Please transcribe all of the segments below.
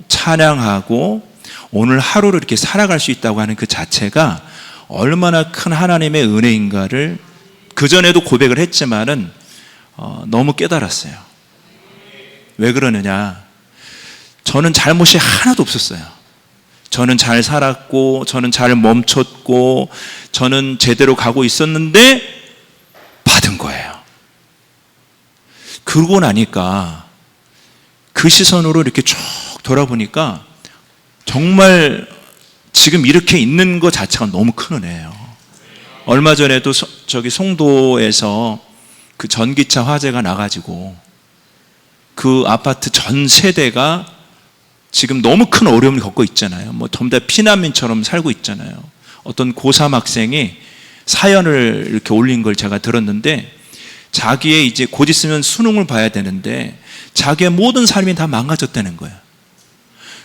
찬양하고 오늘 하루를 이렇게 살아갈 수 있다고 하는 그 자체가 얼마나 큰 하나님의 은혜인가를 그전에도 고백을 했지만은 너무 깨달았어요. 왜 그러느냐? 저는 잘못이 하나도 없었어요. 저는 잘 살았고, 저는 잘 멈췄고, 저는 제대로 가고 있었는데 받은 거예요. 그러고 나니까 그 시선으로 이렇게 쭉 돌아보니까 정말 지금 이렇게 있는 것 자체가 너무 큰 은혜예요. 얼마 전에도 저기 송도에서 그 전기차 화재가 나가지고 그 아파트 전 세대가 지금 너무 큰 어려움을 겪고 있잖아요. 뭐 전부 다 피난민처럼 살고 있잖아요. 어떤 고3 학생이 사연을 이렇게 올린 걸 제가 들었는데, 자기의 이제 곧 있으면 수능을 봐야 되는데 자기의 모든 삶이 다 망가졌다는 거예요.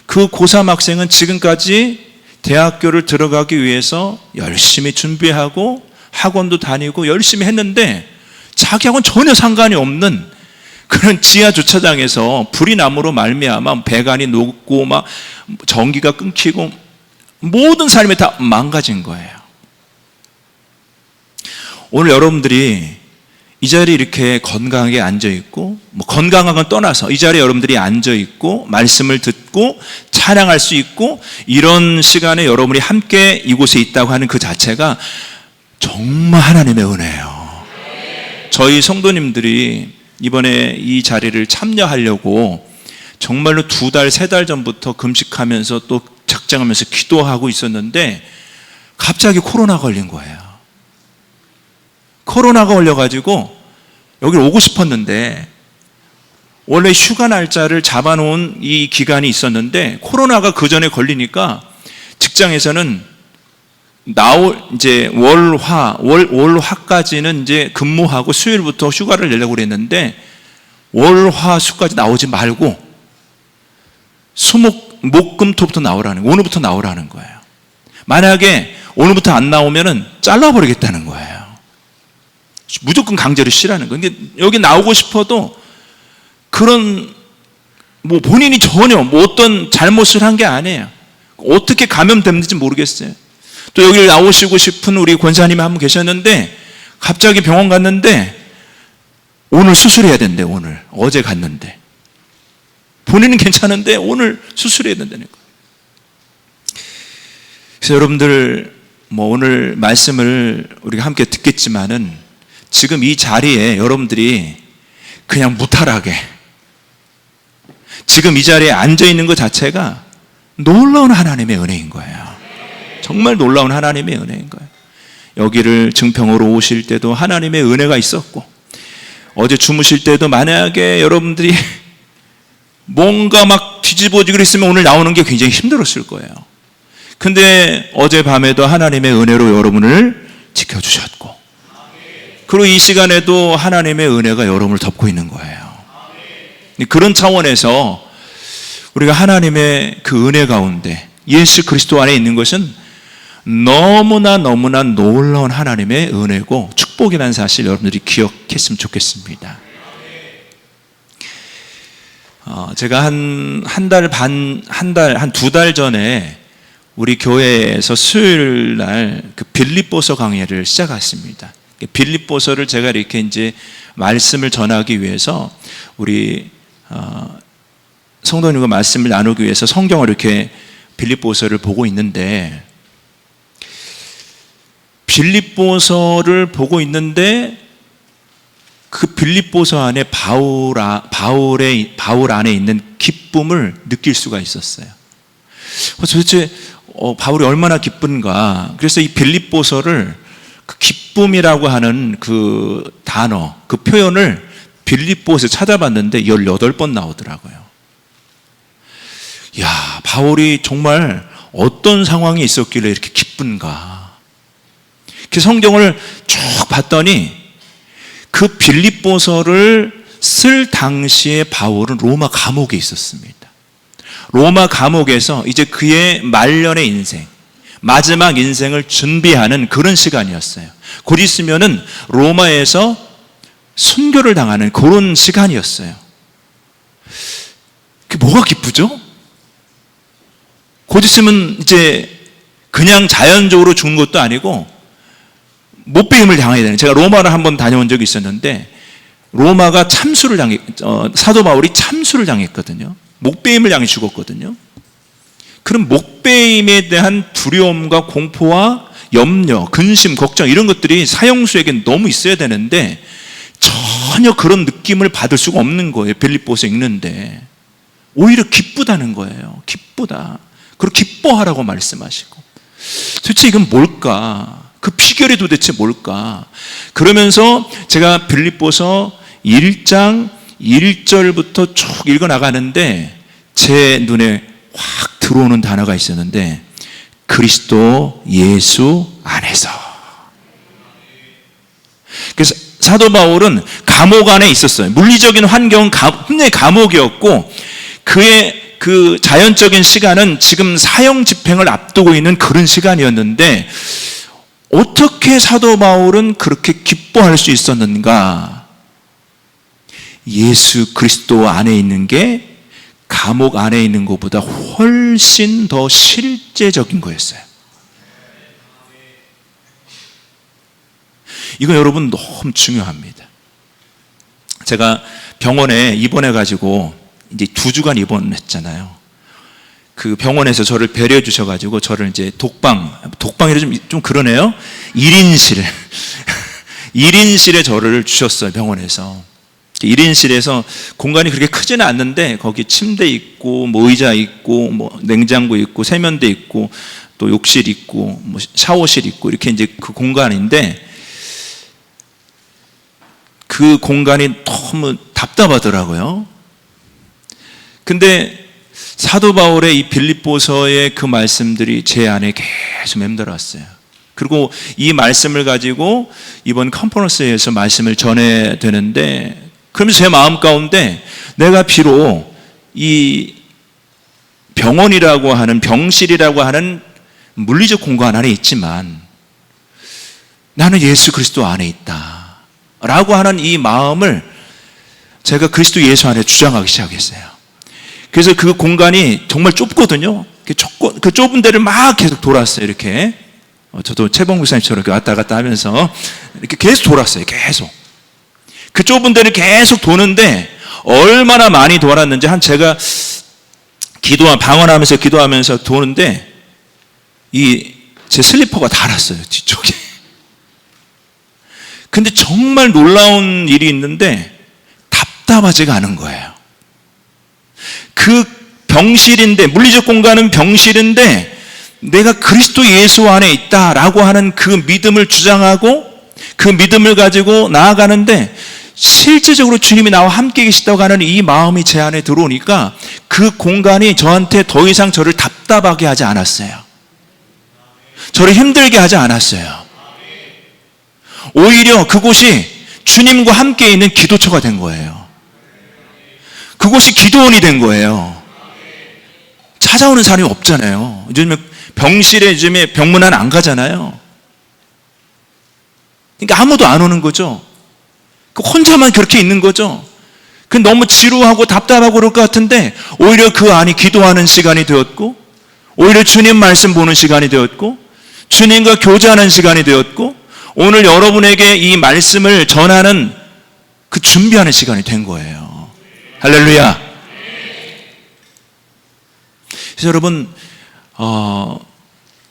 그 고3 학생은 지금까지 대학교를 들어가기 위해서 열심히 준비하고 학원도 다니고 열심히 했는데 자기하고는 전혀 상관이 없는 그런 지하 주차장에서 불이 남으로 말미암아 배관이 녹고 막 전기가 끊기고 모든 삶이 다 망가진 거예요. 오늘 여러분들이 이 자리에 이렇게 건강하게 앉아있고, 뭐 건강한 건 떠나서 이 자리에 여러분들이 앉아있고 말씀을 듣고 찬양할 수 있고 이런 시간에 여러분이 함께 이곳에 있다고 하는 그 자체가 정말 하나님의 은혜예요. 저희 성도님들이 이번에 이 자리를 참여하려고 정말로 2달, 3달 전부터 금식하면서 또 작정하면서 기도하고 있었는데 갑자기 코로나가 걸린 거예요. 코로나가 걸려가지고 여기 오고 싶었는데 원래 휴가 날짜를 잡아놓은 이 기간이 있었는데 코로나가 그 전에 걸리니까 직장에서는 이제 월화까지는 이제 근무하고 수요일부터 휴가를 내려고 그랬는데 월화수까지 나오지 말고 목금토부터 나오라는 거예요. 오늘부터 나오라는 거예요. 만약에 오늘부터 안 나오면은 잘라버리겠다는 거예요. 무조건 강제로 쉬라는 거예요. 여기 나오고 싶어도 그런 뭐 본인이 전혀 뭐 어떤 잘못을 한 게 아니에요. 어떻게 감염됐는지 모르겠어요. 또 여기 나오시고 싶은 우리 권사님이 한 분 계셨는데 갑자기 병원 갔는데 오늘 수술해야 된대. 오늘 어제 갔는데 본인은 괜찮은데 오늘 수술해야 된다는 거예요. 그래서 여러분들 뭐 오늘 말씀을 우리가 함께 듣겠지만은 지금 이 자리에 여러분들이 그냥 무탈하게 지금 이 자리에 앉아있는 것 자체가 놀라운 하나님의 은혜인 거예요. 정말 놀라운 하나님의 은혜인 거예요. 여기를 증평으로 오실 때도 하나님의 은혜가 있었고, 어제 주무실 때도 만약에 여러분들이 뭔가 막 뒤집어지고 그랬으면 오늘 나오는 게 굉장히 힘들었을 거예요. 근데 어젯밤에도 하나님의 은혜로 여러분을 지켜주셨고, 그리고 이 시간에도 하나님의 은혜가 여러분을 덮고 있는 거예요. 그런 차원에서 우리가 하나님의 그 은혜 가운데 예수 그리스도 안에 있는 것은 너무나 놀라운 하나님의 은혜고 축복이라는 사실 여러분들이 기억했으면 좋겠습니다. 제가 한 2달 전에 우리 교회에서 수요일 날 그 빌립보서 강의를 시작했습니다. 빌립보서를 제가 이렇게 이제 말씀을 전하기 위해서 우리 성도님과 말씀을 나누기 위해서 성경을 이렇게 빌립보서를 보고 있는데, 빌립보서를 보고 있는데 그 빌립보서 안에 바울 안에 있는 기쁨을 느낄 수가 있었어요. 도대체 바울이 얼마나 기쁜가. 그래서 이 빌립보서를 그 기쁨이라고 하는 그 단어, 그 표현을 빌립보에서 찾아봤는데 18번 나오더라고요. 야, 바울이 정말 어떤 상황이 있었길래 이렇게 기쁜가. 그 성경을 쭉 봤더니 그 빌립보서를 쓸 당시에 바울은 로마 감옥에 있었습니다. 로마 감옥에서 이제 그의 말년의 인생, 마지막 인생을 준비하는 그런 시간이었어요. 곧 있으면은 로마에서 순교를 당하는 그런 시간이었어요. 그게 뭐가 기쁘죠? 곧 있으면 이제 그냥 자연적으로 죽는 것도 아니고 못배임을 당해야 되는. 제가 로마를 한번 다녀온 적이 있었는데 로마가 사도 바울이 참수를 당했거든요. 목배임을 당해 죽었거든요. 그럼 목배임에 대한 두려움과 공포와 염려, 근심, 걱정 이런 것들이 사형수에게 너무 있어야 되는데 전혀 그런 느낌을 받을 수가 없는 거예요. 빌립보서 읽는데 오히려 기쁘다는 거예요. 기쁘다. 그리고 기뻐하라고 말씀하시고 도대체 이건 뭘까? 그 비결이 도대체 뭘까? 그러면서 제가 빌립보서 1장 1절부터 쭉 읽어나가는데 제 눈에 확 들어오는 단어가 있었는데 그리스도 예수 안에서. 그래서 사도 바울은 감옥 안에 있었어요. 물리적인 환경은 분명히 감옥이었고 그의 그 자연적인 시간은 지금 사형 집행을 앞두고 있는 그런 시간이었는데 어떻게 사도 바울은 그렇게 기뻐할 수 있었는가? 예수 그리스도 안에 있는 게 감옥 안에 있는 것보다 훨씬 더 실제적인 거였어요. 이거 여러분 너무 중요합니다. 제가 병원에 입원해가지고 이제 2주간 입원했잖아요. 그 병원에서 저를 배려해 주셔가지고 저를 이제 독방이라 좀 그러네요. 1인실에 저를 주셨어요. 병원에서. 1인실에서 공간이 그렇게 크지는 않는데 거기 침대 있고 뭐 의자 있고 뭐 냉장고 있고 세면대 있고 또 욕실 있고 뭐 샤워실 있고 이렇게 이제 그 공간인데 그 공간이 너무 답답하더라고요. 근데 사도 바울의 이 빌립보서의 그 말씀들이 제 안에 계속 맴돌았어요. 그리고 이 말씀을 가지고 이번 컨퍼런스에서 말씀을 전해야 되는데 그러면서 제 마음 가운데 내가 비록 이 병원이라고 하는 병실이라고 하는 물리적 공간 안에 있지만 나는 예수 그리스도 안에 있다 라고 하는 이 마음을 제가 그리스도 예수 안에 주장하기 시작했어요. 그래서 그 공간이 정말 좁거든요. 그 좁은 데를 막 계속 돌았어요. 이렇게 저도 최봉 목사님처럼 이렇게 왔다 갔다 하면서 이렇게 계속 돌았어요. 계속 그 좁은 데를 계속 도는데 얼마나 많이 돌았는지 제가 방언하면서 기도하면서 도는데 제 슬리퍼가 닳았어요. 뒤쪽에. 근데 정말 놀라운 일이 있는데 답답하지가 않은 거예요. 그 병실인데 물리적 공간은 병실인데 내가 그리스도 예수 안에 있다라고 하는 그 믿음을 주장하고 그 믿음을 가지고 나아가는데 실제적으로 주님이 나와 함께 계시다고 하는 이 마음이 제 안에 들어오니까 그 공간이 저한테 더 이상 저를 답답하게 하지 않았어요. 저를 힘들게 하지 않았어요. 오히려 그곳이 주님과 함께 있는 기도처가 된 거예요. 그곳이 기도원이 된 거예요. 찾아오는 사람이 없잖아요. 요즘에 병실에 요즘에 병문안 안 가잖아요. 그러니까 아무도 안 오는 거죠. 혼자만 그렇게 있는 거죠. 너무 지루하고 답답하고 그럴 것 같은데 오히려 그 안이 기도하는 시간이 되었고 오히려 주님 말씀 보는 시간이 되었고 주님과 교제하는 시간이 되었고 오늘 여러분에게 이 말씀을 전하는 그 준비하는 시간이 된 거예요. 할렐루야. 그래서 여러분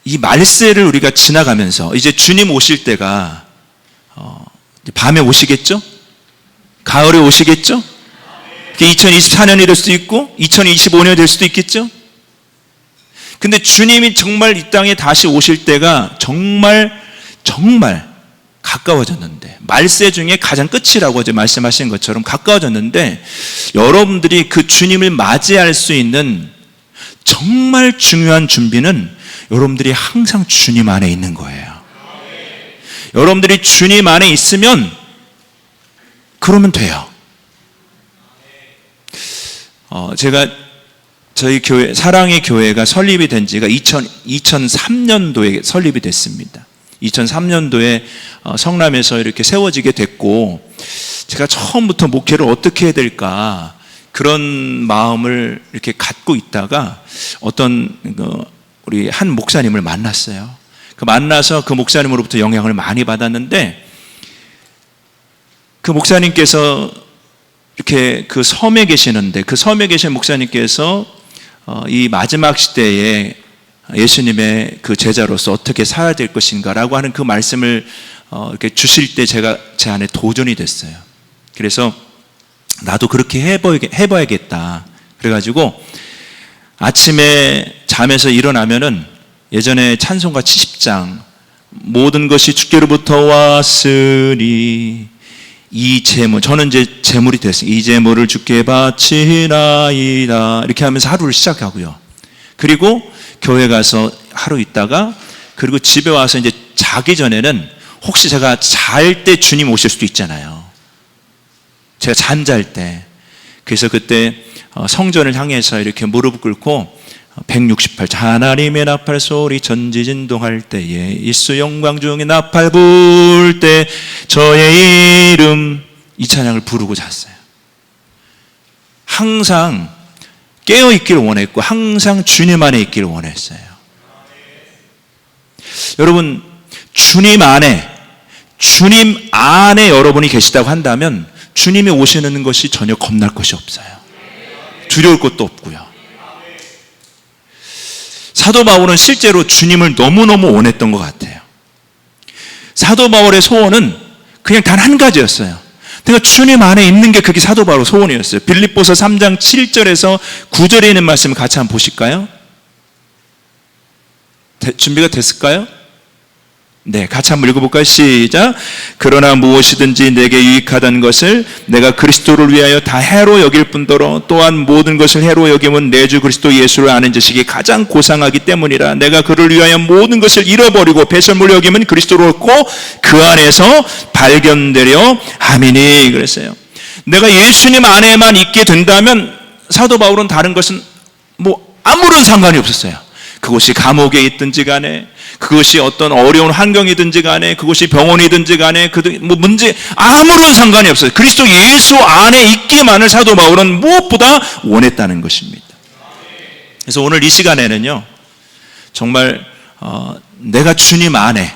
이 말세를 우리가 지나가면서 이제 주님 오실 때가 밤에 오시겠죠? 가을에 오시겠죠? 2024년이 될 수도 있고 2025년이 될 수도 있겠죠? 근데 주님이 정말 이 땅에 다시 오실 때가 정말 가까워졌는데 말세 중에 가장 끝이라고 이제 말씀하신 것처럼 가까워졌는데 여러분들이 그 주님을 맞이할 수 있는 정말 중요한 준비는 여러분들이 항상 주님 안에 있는 거예요. 여러분들이 주님 안에 있으면 그러면 돼요. 제가 저희 교회 사랑의 교회가 설립이 된 지가 2003년도에 설립이 됐습니다. 2003년도에 성남에서 이렇게 세워지게 됐고 제가 처음부터 목회를 어떻게 해야 될까 그런 마음을 이렇게 갖고 있다가 어떤 우리 한 목사님을 만났어요. 만나서 그 목사님으로부터 영향을 많이 받았는데, 그 목사님께서 이렇게 그 섬에 계시는데, 그 섬에 계신 목사님께서 이 마지막 시대에 예수님의 그 제자로서 어떻게 살아야 될 것인가라고 하는 그 말씀을 이렇게 주실 때 제가 제 안에 도전이 됐어요. 그래서 나도 그렇게 해봐야겠다. 그래가지고 아침에 잠에서 일어나면은 예전에 찬송가 70장, 모든 것이 주께로부터 왔으니 이 재물, 저는 이제 재물이 됐어요. 이 재물을 주께 바치나이다. 이렇게 하면서 하루를 시작하고요. 그리고 교회 가서 하루 있다가, 그리고 집에 와서 이제 자기 전에는 혹시 제가 잘 때 주님 오실 수도 있잖아요. 제가 잠잘 때. 그래서 그때 성전을 향해서 이렇게 무릎 꿇고 168자 하나님의 나팔 소리 전지진동할 때에 일수 영광 중에 나팔 불 때 저의 이름, 이 찬양을 부르고 잤어요. 항상 깨어 있기를 원했고 항상 주님 안에 있기를 원했어요. 여러분, 주님 안에 여러분이 계시다고 한다면 주님이 오시는 것이 전혀 겁날 것이 없어요. 두려울 것도 없고요. 사도 바울은 실제로 주님을 너무너무 원했던 것 같아요. 사도 바울의 소원은 그냥 단 한 가지였어요. 내가 주님 안에 있는 게 그게 사도 바울의 소원이었어요. 빌립보서 3장 7절에서 9절에 있는 말씀을 같이 한번 보실까요? 준비가 됐을까요? 네, 같이 한번 읽어볼까요? 시작. 그러나 무엇이든지 내게 유익하다는 것을 내가 그리스도를 위하여 다 해로 여길 뿐더러 또한 모든 것을 해로 여김은 내 주 그리스도 예수를 아는 지식이 가장 고상하기 때문이라. 내가 그를 위하여 모든 것을 잃어버리고 배설물 여김은 그리스도를 얻고 그 안에서 발견되려 함이니. 그랬어요. 내가 예수님 안에만 있게 된다면 사도 바울은 다른 것은 아무런 상관이 없었어요. 그것이 감옥에 있든지 간에, 그것이 어떤 어려운 환경이든지 간에, 그것이 병원이든지 간에, 문제 아무런 상관이 없어요. 그리스도 예수 안에 있기만을 사도 바울은 무엇보다 원했다는 것입니다. 그래서 오늘 이 시간에는요, 정말 내가 주님 안에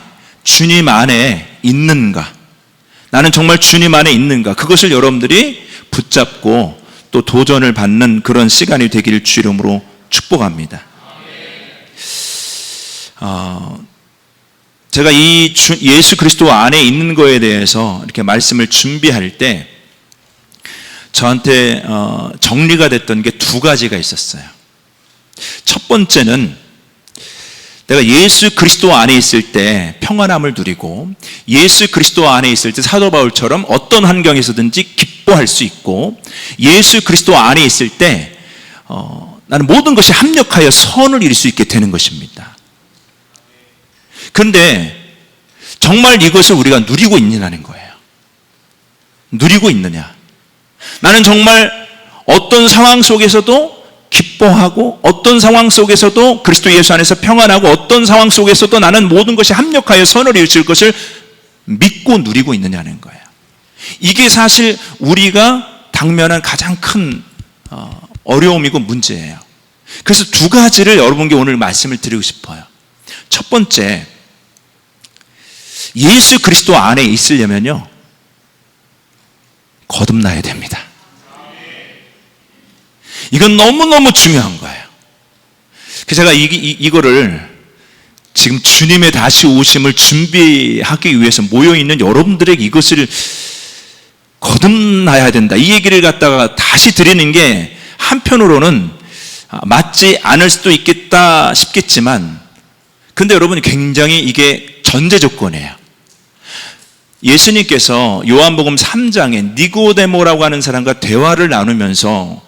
있는가, 나는 정말 주님 안에 있는가, 그것을 여러분들이 붙잡고 또 도전을 받는 그런 시간이 되기를 주 이름으로 축복합니다. 제가 이 예수 그리스도 안에 있는 거에 대해서 이렇게 말씀을 준비할 때 저한테 정리가 됐던 게 두 가지가 있었어요. 첫 번째는 내가 예수 그리스도 안에 있을 때 평안함을 누리고, 예수 그리스도 안에 있을 때 사도 바울처럼 어떤 환경에서든지 기뻐할 수 있고, 예수 그리스도 안에 있을 때 나는 모든 것이 합력하여 선을 이룰 수 있게 되는 것입니다. 그런데 정말 이것을 우리가 누리고 있느냐는 거예요. 누리고 있느냐. 나는 정말 어떤 상황 속에서도 기뻐하고, 어떤 상황 속에서도 그리스도 예수 안에서 평안하고, 어떤 상황 속에서도 나는 모든 것이 합력하여 선을 이룰 것을 믿고 누리고 있느냐는 거예요. 이게 사실 우리가 당면한 가장 큰 어려움이고 문제예요. 그래서 두 가지를 여러분께 오늘 말씀을 드리고 싶어요. 첫 번째, 예수 그리스도 안에 있으려면요, 거듭나야 됩니다. 이건 너무너무 중요한 거예요. 그래서 제가 이거를 지금 주님의 다시 오심을 준비하기 위해서 모여있는 여러분들에게 이것을 거듭나야 된다, 이 얘기를 갖다가 다시 드리는 게 한편으로는 맞지 않을 수도 있겠다 싶겠지만, 근데 여러분, 굉장히 이게 전제 조건이에요. 예수님께서 요한복음 3장에 니고데모라고 하는 사람과 대화를 나누면서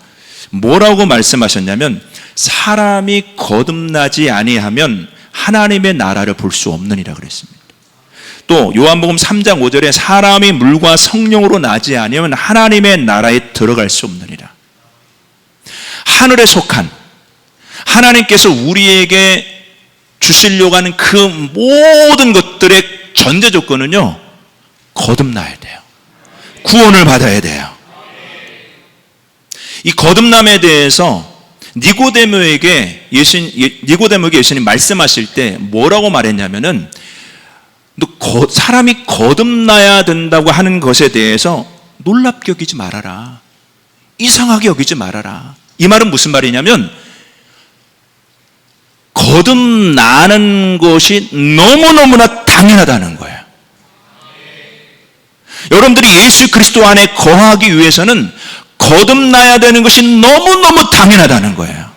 뭐라고 말씀하셨냐면, 사람이 거듭나지 아니하면 하나님의 나라를 볼 수 없느니라 그랬습니다. 또 요한복음 3장 5절에 사람이 물과 성령으로 나지 아니하면 하나님의 나라에 들어갈 수 없느니라. 하늘에 속한 하나님께서 우리에게 주시려고 하는 그 모든 것들의 전제 조건은요, 거듭나야 돼요. 구원을 받아야 돼요. 이 거듭남에 대해서 니고데모에게 예수님 말씀하실 때 뭐라고 말했냐면은 사람이 거듭나야 된다고 하는 것에 대해서 놀랍게 여기지 말아라. 이상하게 여기지 말아라. 이 말은 무슨 말이냐면 거듭나는 것이 너무너무나 당연하다는 거예요. 여러분들이 예수 그리스도 안에 거하기 위해서는 거듭나야 되는 것이 너무너무 당연하다는 거예요.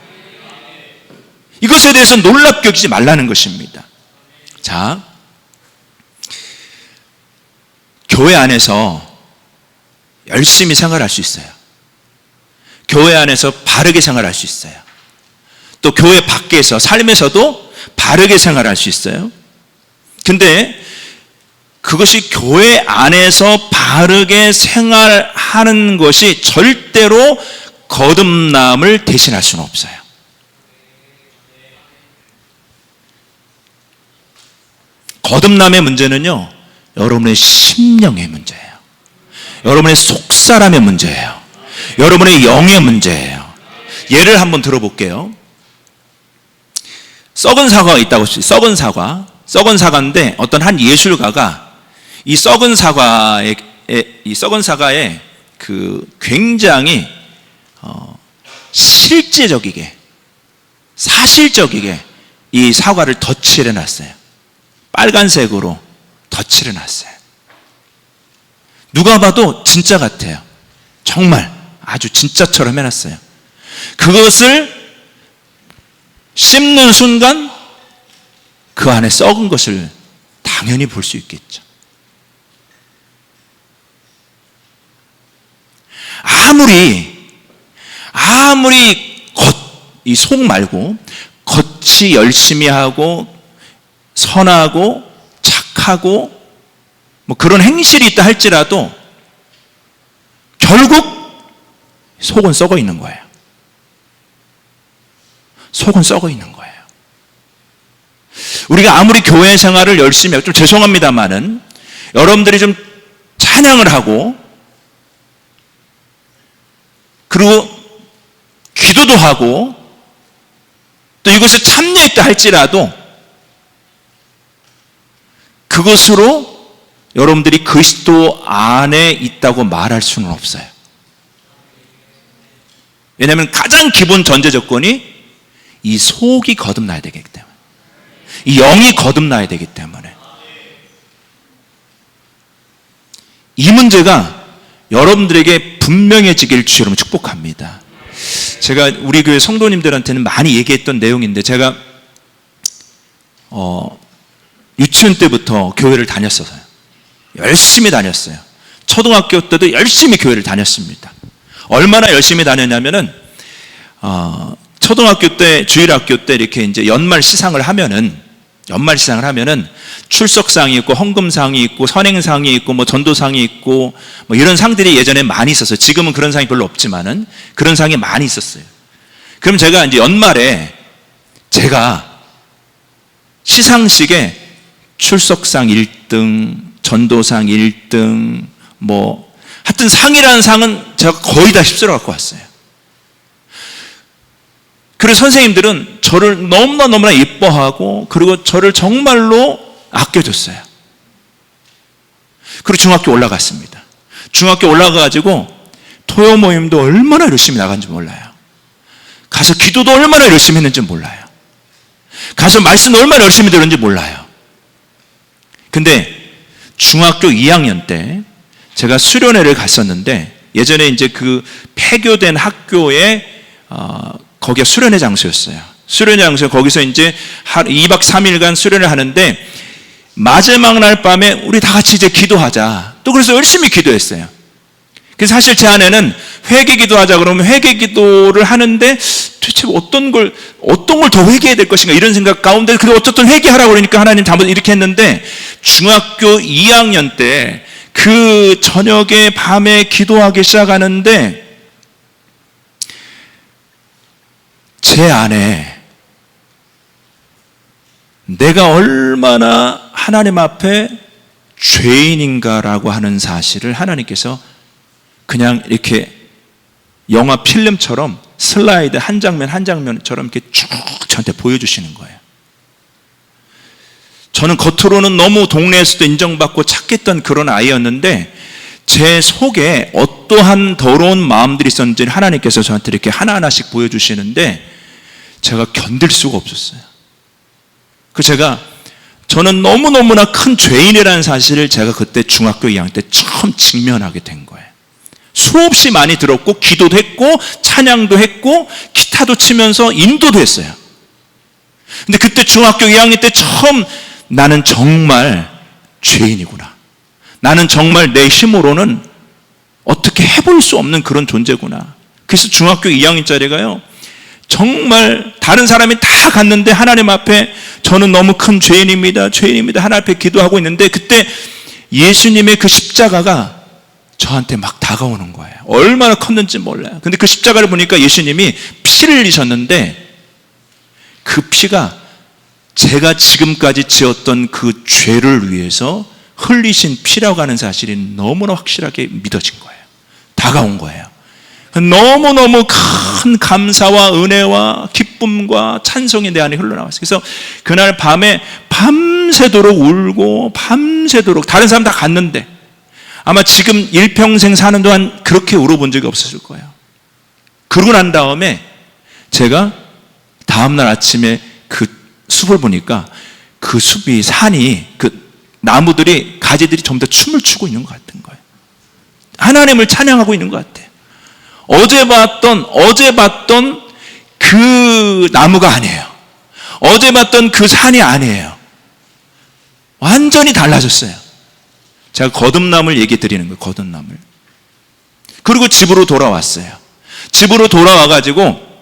이것에 대해서 놀랍게 여기지 말라는 것입니다. 자, 교회 안에서 열심히 생활할 수 있어요. 교회 안에서 바르게 생활할 수 있어요. 또 교회 밖에서 삶에서도 바르게 생활할 수 있어요. 근데 그것이 교회 안에서 바르게 생활하는 것이 절대로 거듭남을 대신할 수는 없어요. 거듭남의 문제는요, 여러분의 심령의 문제예요. 여러분의 속사람의 문제예요. 여러분의 영의 문제예요. 예를 한번 들어볼게요. 썩은 사과가 있다고 썩은 사과인데 어떤 한 예술가가 이 썩은 사과에 그 굉장히 실제적이게 사실적이게 이 사과를 덧칠해 놨어요. 빨간색으로 덧칠해 놨어요. 누가 봐도 진짜 같아요. 정말 아주 진짜처럼 해놨어요. 그것을 씹는 순간 그 안에 썩은 것을 당연히 볼 수 있겠죠. 아무리 이 속 말고 겉이 열심히 하고 선하고 착하고 뭐 그런 행실이 있다 할지라도 결국 속은 썩어 있는 거예요. 속은 썩어 있는 거예요. 우리가 아무리 교회 생활을 열심히 하고, 좀 죄송합니다만은 여러분들이 좀 찬양을 하고 그리고 기도도 하고 또 이것에 참여했다 할지라도 그것으로 여러분들이 그리스도 안에 있다고 말할 수는 없어요. 왜냐하면 가장 기본 전제 조건이 이 속이 거듭나야 되기 때문에, 이 영이 거듭나야 되기 때문에, 이 문제가 여러분들에게 분명해지길 주 여러분 축복합니다. 제가 우리 교회 성도님들한테는 많이 얘기했던 내용인데, 제가 유치원 때부터 교회를 다녔어요. 열심히 다녔어요. 초등학교 때도 열심히 교회를 다녔습니다. 얼마나 열심히 다녔냐면은 초등학교 때, 주일학교 때 이렇게 이제 연말 시상을 하면은 출석상이 있고 헌금상이 있고 선행상이 있고 뭐 전도상이 있고 뭐 이런 상들이 예전에 많이 있었어요. 지금은 그런 상이 별로 없지만은 그런 상이 많이 있었어요. 그럼 제가 이제 연말에 제가 시상식에 출석상 1등, 전도상 1등, 뭐 하여튼 상이라는 상은 제가 거의 다 휩쓸어 갖고 왔어요. 그리고 선생님들은 저를 너무나 예뻐하고 그리고 저를 정말로 아껴줬어요. 그리고 중학교 올라갔습니다. 중학교 올라가가지고 토요 모임도 얼마나 열심히 나간지 몰라요. 가서 기도도 얼마나 열심히 했는지 몰라요. 가서 말씀도 얼마나 열심히 들었는지 몰라요. 근데 중학교 2학년 때 제가 수련회를 갔었는데, 예전에 이제 그 폐교된 학교에 거기가 수련회 장소였어요. 수련회 장소, 거기서 이제 2박 3일간 수련을 하는데 마지막 날 밤에 우리 다 같이 이제 기도하자. 또 그래서 열심히 기도했어요. 그래서 사실 제 안에는 회개 기도하자 그러면 회개 기도를 하는데 도대체 어떤 걸 더 회개해야 될 것인가 이런 생각 가운데, 그래도 어쨌든 회개하라고 그러니까 하나님 한번 이렇게 했는데, 중학교 2학년 때 그 저녁에 밤에 기도하기 시작하는데 제 안에 내가 얼마나 하나님 앞에 죄인인가라고 하는 사실을 하나님께서 그냥 이렇게 영화 필름처럼 슬라이드 한 장면 한 장면처럼 이렇게 쭉 저한테 보여주시는 거예요. 저는 겉으로는 너무 동네에서도 인정받고 착했던 그런 아이였는데 제 속에 어떠한 더러운 마음들이 있었는지 하나님께서 저한테 이렇게 하나하나씩 보여주시는데 제가 견딜 수가 없었어요. 저는 너무너무나 큰 죄인이라는 사실을 제가 그때 중학교 2학년 때 처음 직면하게 된 거예요. 수없이 많이 들었고 기도도 했고 찬양도 했고 기타도 치면서 인도도 했어요. 근데 그때 중학교 2학년 때 처음 나는 정말 죄인이구나. 나는 정말 내 힘으로는 어떻게 해볼 수 없는 그런 존재구나. 그래서 중학교 2학년짜리가요. 정말 다른 사람이 다 갔는데 하나님 앞에 저는 너무 큰 죄인입니다. 하나님 앞에 기도하고 있는데 그때 예수님의 그 십자가가 저한테 막 다가오는 거예요. 얼마나 컸는지 몰라요. 근데 그 십자가를 보니까 예수님이 피를 흘리셨는데 그 피가 제가 지금까지 지었던 그 죄를 위해서 흘리신 피라고 하는 사실이 너무나 확실하게 믿어진 거예요. 다가온 거예요. 너무너무 큰 감사와 은혜와 기쁨과 찬송이 내 안에 흘러나왔어요. 그래서 그날 밤에 밤새도록 울고 밤새도록 다른 사람 다 갔는데 아마 지금 일평생 사는 동안 그렇게 울어본 적이 없었을 거예요. 그러고 난 다음에 제가 다음날 아침에 그 숲을 보니까 그 숲이 산이 그 나무들이 가지들이 전부 다 춤을 추고 있는 것 같은 거예요. 하나님을 찬양하고 있는 것 같아요. 어제 봤던 그 나무가 아니에요. 어제 봤던 그 산이 아니에요. 완전히 달라졌어요. 제가 거듭남을 얘기 드리는 거예요. 거듭남을. 그리고 집으로 돌아왔어요. 집으로 돌아와가지고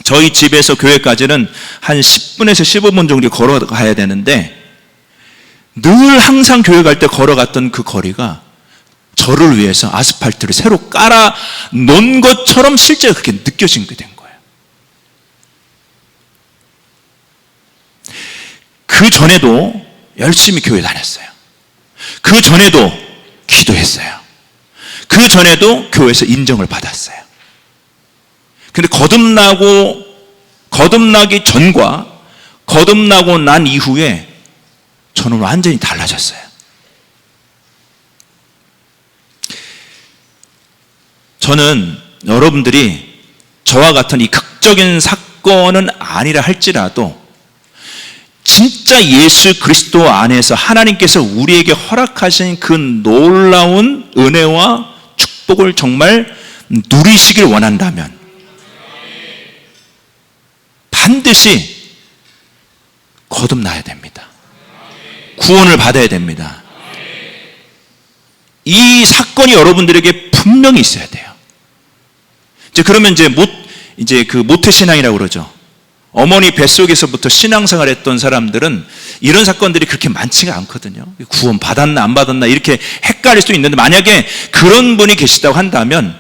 저희 집에서 교회까지는 한 10분에서 15분 정도 걸어가야 되는데 늘 항상 교회 갈 때 걸어갔던 그 거리가 저를 위해서 아스팔트를 새로 깔아 놓은 것처럼 실제로 그렇게 느껴지게 된 거예요. 그 전에도 열심히 교회 다녔어요. 그 전에도 기도했어요. 그 전에도 교회에서 인정을 받았어요. 근데 거듭나기 전과 거듭나고 난 이후에 저는 완전히 달라졌어요. 저는 여러분들이 저와 같은 이 극적인 사건은 아니라 할지라도 진짜 예수 그리스도 안에서 하나님께서 우리에게 허락하신 그 놀라운 은혜와 축복을 정말 누리시길 원한다면 반드시 거듭나야 됩니다. 구원을 받아야 됩니다. 이 사건이 여러분들에게 분명히 있어야 돼요. 그러면 그 모태신앙이라고 그러죠. 어머니 뱃속에서부터 신앙생활 했던 사람들은 이런 사건들이 그렇게 많지가 않거든요. 구원 받았나 안 받았나 이렇게 헷갈릴 수 있는데 만약에 그런 분이 계시다고 한다면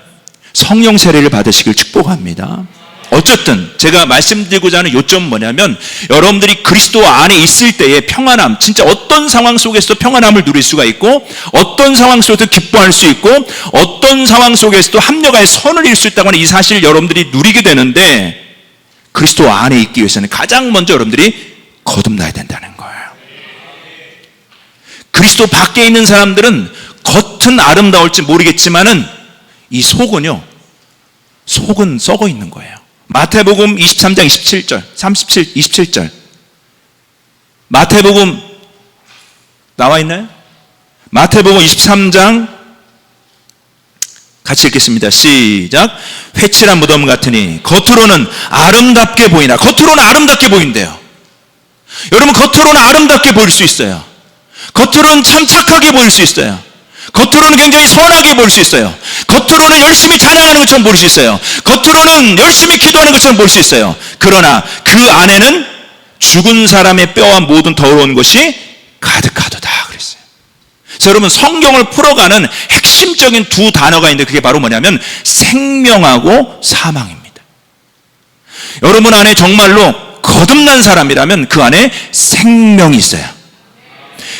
성령 세례를 받으시길 축복합니다. 어쨌든 제가 말씀드리고자 하는 요점은 뭐냐면 여러분들이 그리스도 안에 있을 때의 평안함, 진짜 어떤 상황 속에서도 평안함을 누릴 수가 있고 어떤 상황 속에서도 기뻐할 수 있고 어떤 상황 속에서도 합력하여 선을 이룰 수 있다고 하는 이 사실을 여러분들이 누리게 되는데 그리스도 안에 있기 위해서는 가장 먼저 여러분들이 거듭나야 된다는 거예요. 그리스도 밖에 있는 사람들은 겉은 아름다울지 모르겠지만은 이 속은 썩어 있는 거예요. 마태복음 23장 27절, 27절. 마태복음 나와 있나요? 마태복음 23장 같이 읽겠습니다. 시작. 회칠한 무덤 같으니 겉으로는 아름답게 보이나. 겉으로는 아름답게 보인대요. 여러분 겉으로는 아름답게 보일 수 있어요. 겉으로는 참 착하게 보일 수 있어요. 겉으로는 굉장히 선하게 보일 수 있어요. 겉으로는 열심히 찬양하는 것처럼 보일 수 있어요. 겉으로는 열심히 기도하는 것처럼 보일 수 있어요. 그러나 그 안에는 죽은 사람의 뼈와 모든 더러운 것이 가득하도다 그랬어요. 그래서 여러분 성경을 풀어가는 핵심적인 두 단어가 있는데 그게 바로 뭐냐면 생명하고 사망입니다. 여러분 안에 정말로 거듭난 사람이라면 그 안에 생명이 있어요.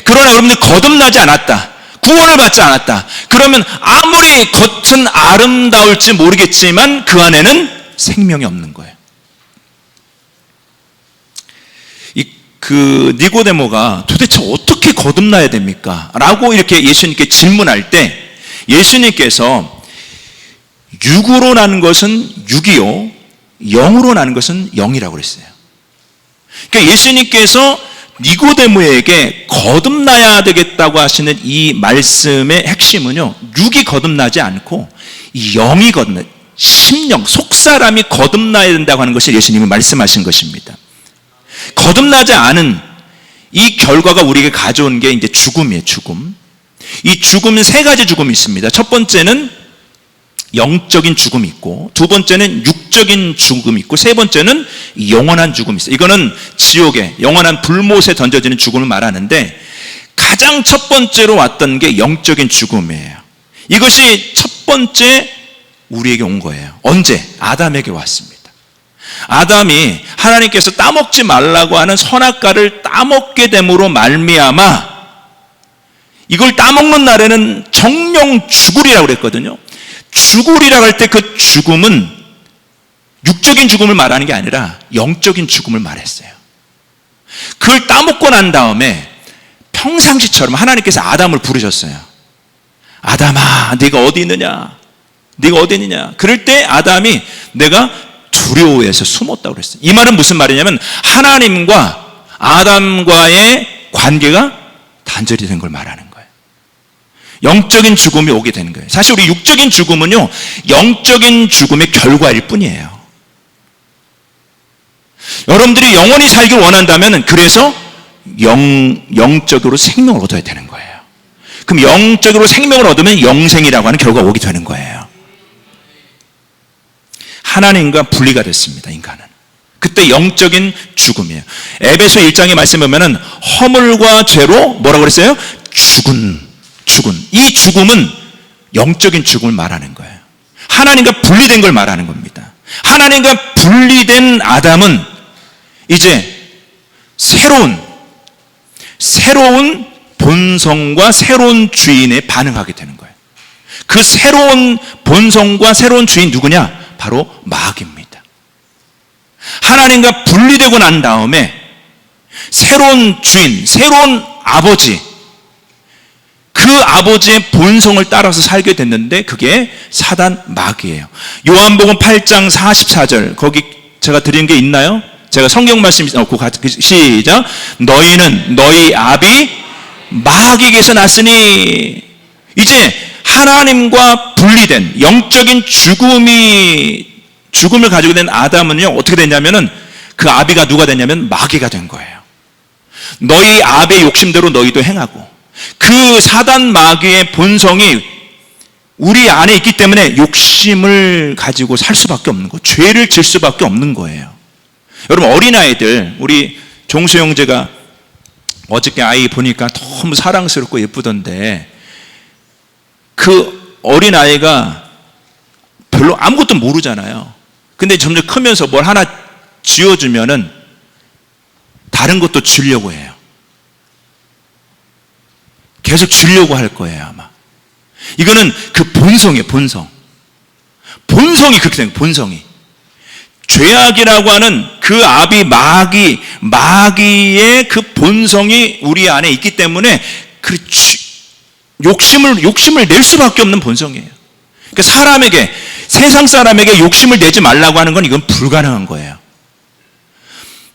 그러나 여러분들 거듭나지 않았다, 구원을 받지 않았다, 그러면 아무리 겉은 아름다울지 모르겠지만 그 안에는 생명이 없는 거예요. 그 니고데모가 도대체 어떻게 거듭나야 됩니까? 라고 이렇게 예수님께 질문할 때 예수님께서 육으로 나는 것은 육이요, 영으로 나는 것은 영이라고 그랬어요. 그러니까 예수님께서 니고데모에게 거듭나야 되겠다고 하시는 이 말씀의 핵심은요, 육이 거듭나지 않고 영이 거듭나, 심령, 속사람이 거듭나야 된다고 하는 것을 예수님이 말씀하신 것입니다. 거듭나지 않은 이 결과가 우리에게 가져온 게 이제 죽음이에요, 죽음. 이 죽음은 세 가지 죽음이 있습니다. 첫 번째는 영적인 죽음이 있고, 두 번째는 육적인 죽음이 있고, 세 번째는 영원한 죽음이 있어요. 이거는 지옥에 영원한 불못에 던져지는 죽음을 말하는데, 가장 첫 번째로 왔던 게 영적인 죽음이에요. 이것이 첫 번째 우리에게 온 거예요. 언제? 아담에게 왔습니다. 아담이 하나님께서 따먹지 말라고 하는 선악과를 따먹게 됨으로 말미암아 이걸 따먹는 날에는 정령 죽으리라고 그랬거든요. 죽으리라고 할 때 그 죽음은 육적인 죽음을 말하는 게 아니라 영적인 죽음을 말했어요. 그걸 따먹고 난 다음에 평상시처럼 하나님께서 아담을 부르셨어요. 아담아, 네가 어디 있느냐? 네가 어디 있느냐? 그럴 때 아담이 내가 두려워해서 숨었다고 그랬어요. 이 말은 무슨 말이냐면 하나님과 아담과의 관계가 단절이 된 걸 말하는 거예요. 영적인 죽음이 오게 되는 거예요. 사실 우리 육적인 죽음은요, 영적인 죽음의 결과일 뿐이에요. 여러분들이 영원히 살기를 원한다면 그래서 영적으로 생명을 얻어야 되는 거예요. 그럼 영적으로 생명을 얻으면 영생이라고 하는 결과가 오게 되는 거예요. 하나님과 분리가 됐습니다, 인간은. 그때 영적인 죽음이에요. 에베소 1장에 말씀해 보면은 허물과 죄로 뭐라고 그랬어요? 죽은. 이 죽음은 영적인 죽음을 말하는 거예요. 하나님과 분리된 걸 말하는 겁니다. 하나님과 분리된 아담은 이제 새로운 본성과 새로운 주인에 반응하게 되는 거예요. 그 새로운 본성과 새로운 주인 누구냐? 바로 마귀입니다. 하나님과 분리되고 난 다음에 새로운 주인, 새로운 아버지, 그 아버지의 본성을 따라서 살게 됐는데 그게 사단 마귀예요. 요한복음 8장 44절 거기 제가 드린 게 있나요? 제가 성경 말씀 놓고 시작. 너희는 너희 아비 마귀에게서 났으니. 이제 하나님과 분리된 영적인 죽음을 가지고 된 아담은요, 어떻게 됐냐면은 그 아비가 누가 됐냐면 마귀가 된 거예요. 너희 아비의 욕심대로 너희도 행하고, 그 사단 마귀의 본성이 우리 안에 있기 때문에 욕심을 가지고 살 수밖에 없는 거예요. 죄를 질 수밖에 없는 거예요. 여러분, 어린아이들, 우리 종수 형제가 어저께 아이 보니까 너무 사랑스럽고 예쁘던데, 그 어린아이가 별로 아무것도 모르잖아요. 근데 점점 크면서 뭘 하나 쥐어주면은 다른 것도 주려고 해요. 계속 주려고 할 거예요, 아마. 이거는 그 본성이에요, 본성. 본성이 그렇게 된 거예요, 본성이. 죄악이라고 하는 그 아비 마귀의 그 본성이 우리 안에 있기 때문에 욕심을 낼 수밖에 없는 본성이에요. 그러니까 세상 사람에게 욕심을 내지 말라고 하는 건 이건 불가능한 거예요.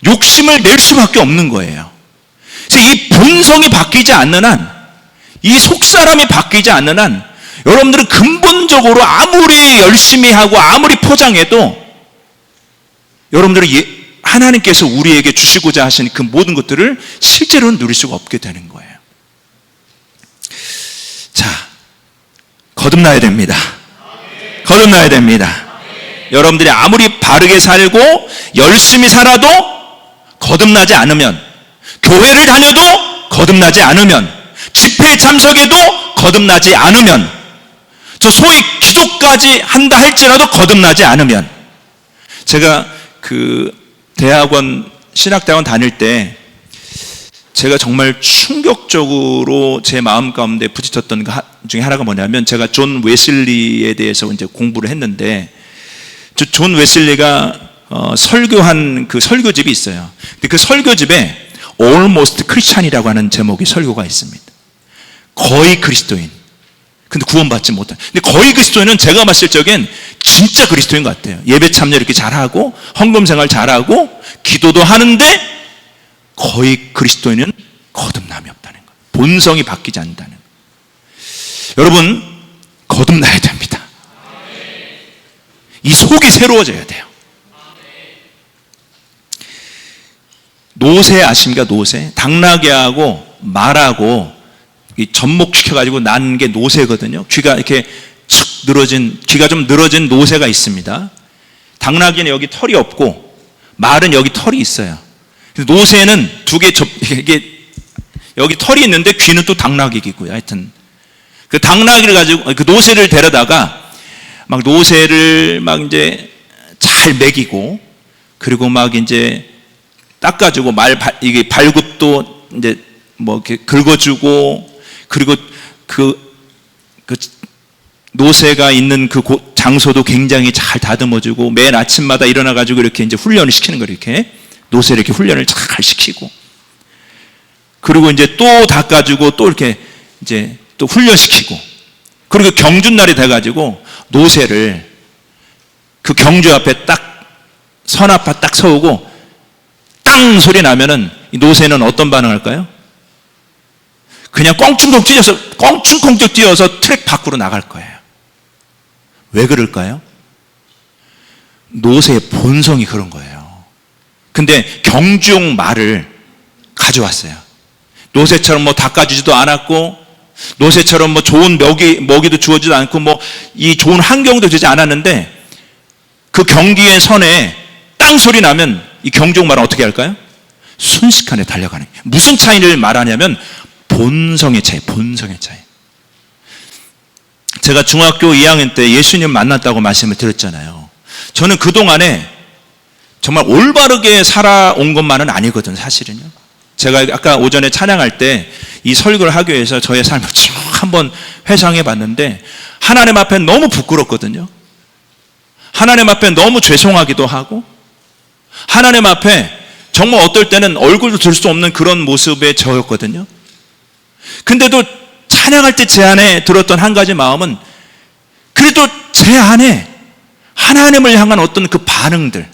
욕심을 낼 수밖에 없는 거예요. 그래서 이 본성이 바뀌지 않는 한, 이 속사람이 바뀌지 않는 한, 여러분들은 근본적으로 아무리 열심히 하고 아무리 포장해도 여러분들은 하나님께서 우리에게 주시고자 하신 그 모든 것들을 실제로는 누릴 수가 없게 되는 거예요. 자, 거듭나야 됩니다. 거듭나야 됩니다. 여러분들이 아무리 바르게 살고 열심히 살아도 거듭나지 않으면, 교회를 다녀도 거듭나지 않으면, 집회에 참석해도 거듭나지 않으면, 저 소위 기도까지 한다 할지라도 거듭나지 않으면, 제가 그 대학원, 신학대학원 다닐 때 제가 정말 충격적으로 제 마음 가운데 부딪혔던 것 중에 하나가 뭐냐면, 제가 존 웨슬리에 대해서 이제 공부를 했는데, 존 웨슬리가 설교한 그 설교집이 있어요. 근데 그 설교집에 Almost Christian이라고 하는 제목의 설교가 있습니다. 거의 그리스도인. 근데 구원받지 못한. 근데 거의 그리스도인은 제가 봤을 적엔 진짜 그리스도인 것 같아요. 예배 참여 이렇게 잘하고 헌금 생활 잘하고 기도도 하는데 거의 그리스도인은 거듭남이 없다는 거예요. 본성이 바뀌지 않는다는 거예요. 여러분, 거듭나야 됩니다. 이 속이 새로워져야 돼요. 노새 아십니까? 노새. 당나귀하고 말하고 접목시켜가지고 난 게 노새거든요. 귀가 이렇게 축 늘어진, 귀가 좀 늘어진 노새가 있습니다. 당나귀는 여기 털이 없고 말은 여기 털이 있어요. 노새는 두 개 이게 여기 털이 있는데 귀는 또 당나귀 귀고요. 하여튼 그 당나귀를 가지고 그 노새를 데려다가 막 노새를 막 이제 잘 먹이고 그리고 막 이제 닦아주고 이게 발굽도 이제 뭐 이렇게 긁어주고 그리고 그 노새가 있는 그 장소도 굉장히 잘 다듬어주고 매일 아침마다 일어나가지고 이렇게 이제 훈련을 시키는 거예요. 이렇게 노새를 이렇게 훈련을 잘 시키고 그리고 이제 또 닦아주고 또 이렇게 이제 또 훈련시키고 그리고 경주날이 돼가지고 노새를 그 경주 앞에 딱 선 앞에 딱 서우고 땅 소리 나면은 이 노새는 어떤 반응할까요? 그냥 껑충껑 뛰어서 트랙 밖으로 나갈 거예요. 왜 그럴까요? 노새의 본성이 그런 거예요. 근데 경주용 말을 가져왔어요. 노새처럼 뭐 닦아주지도 않았고, 노새처럼 뭐 좋은 먹이도 주어지도 않고, 뭐 이 좋은 환경도 되지 않았는데, 그 경기의 선에 땅 소리 나면 이 경주용 말은 어떻게 할까요? 순식간에 달려가는 거예요. 무슨 차이를 말하냐면, 본성의 차이. 제가 중학교 2학년 때 예수님 만났다고 말씀을 드렸잖아요. 저는 그동안에 정말 올바르게 살아온 것만은 아니거든요, 사실은요. 제가 아까 오전에 찬양할 때 이 설교를 하기 위해서 저의 삶을 쭉 한번 회상해 봤는데 하나님 앞에 너무 부끄럽거든요. 하나님 앞에 너무 죄송하기도 하고 하나님 앞에 정말 어떨 때는 얼굴도 들 수 없는 그런 모습의 저였거든요. 근데도 찬양할 때 제 안에 들었던 한 가지 마음은 그래도 제 안에 하나님을 향한 어떤 그 반응들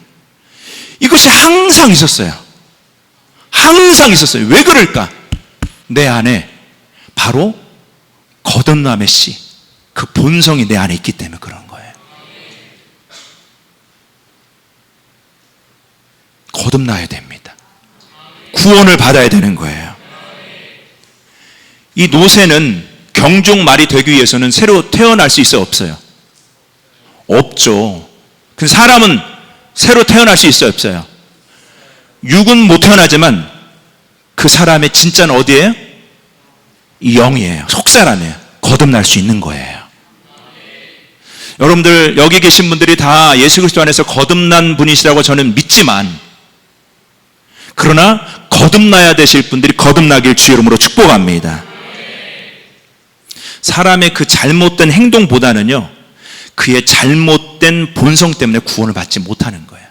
이것이 항상 있었어요. 항상 있었어요. 왜 그럴까? 내 안에 바로 거듭남의 씨, 그 본성이 내 안에 있기 때문에 그런 거예요. 거듭나야 됩니다. 구원을 받아야 되는 거예요. 이 노새는 경종 말이 되기 위해서는 새로 태어날 수 있어요, 없어요? 없죠. 근데 사람은 새로 태어날 수 있어요, 없어요? 육은 못 태어나지만 그 사람의 진짜는 어디예요? 이 영이에요. 속사람이에요. 거듭날 수 있는 거예요. 여러분들 여기 계신 분들이 다 예수 그리스도 안에서 거듭난 분이시라고 저는 믿지만 그러나 거듭나야 되실 분들이 거듭나길 주 이름으로 축복합니다. 사람의 그 잘못된 행동보다는요 그의 잘못된 본성 때문에 구원을 받지 못하는 거예요.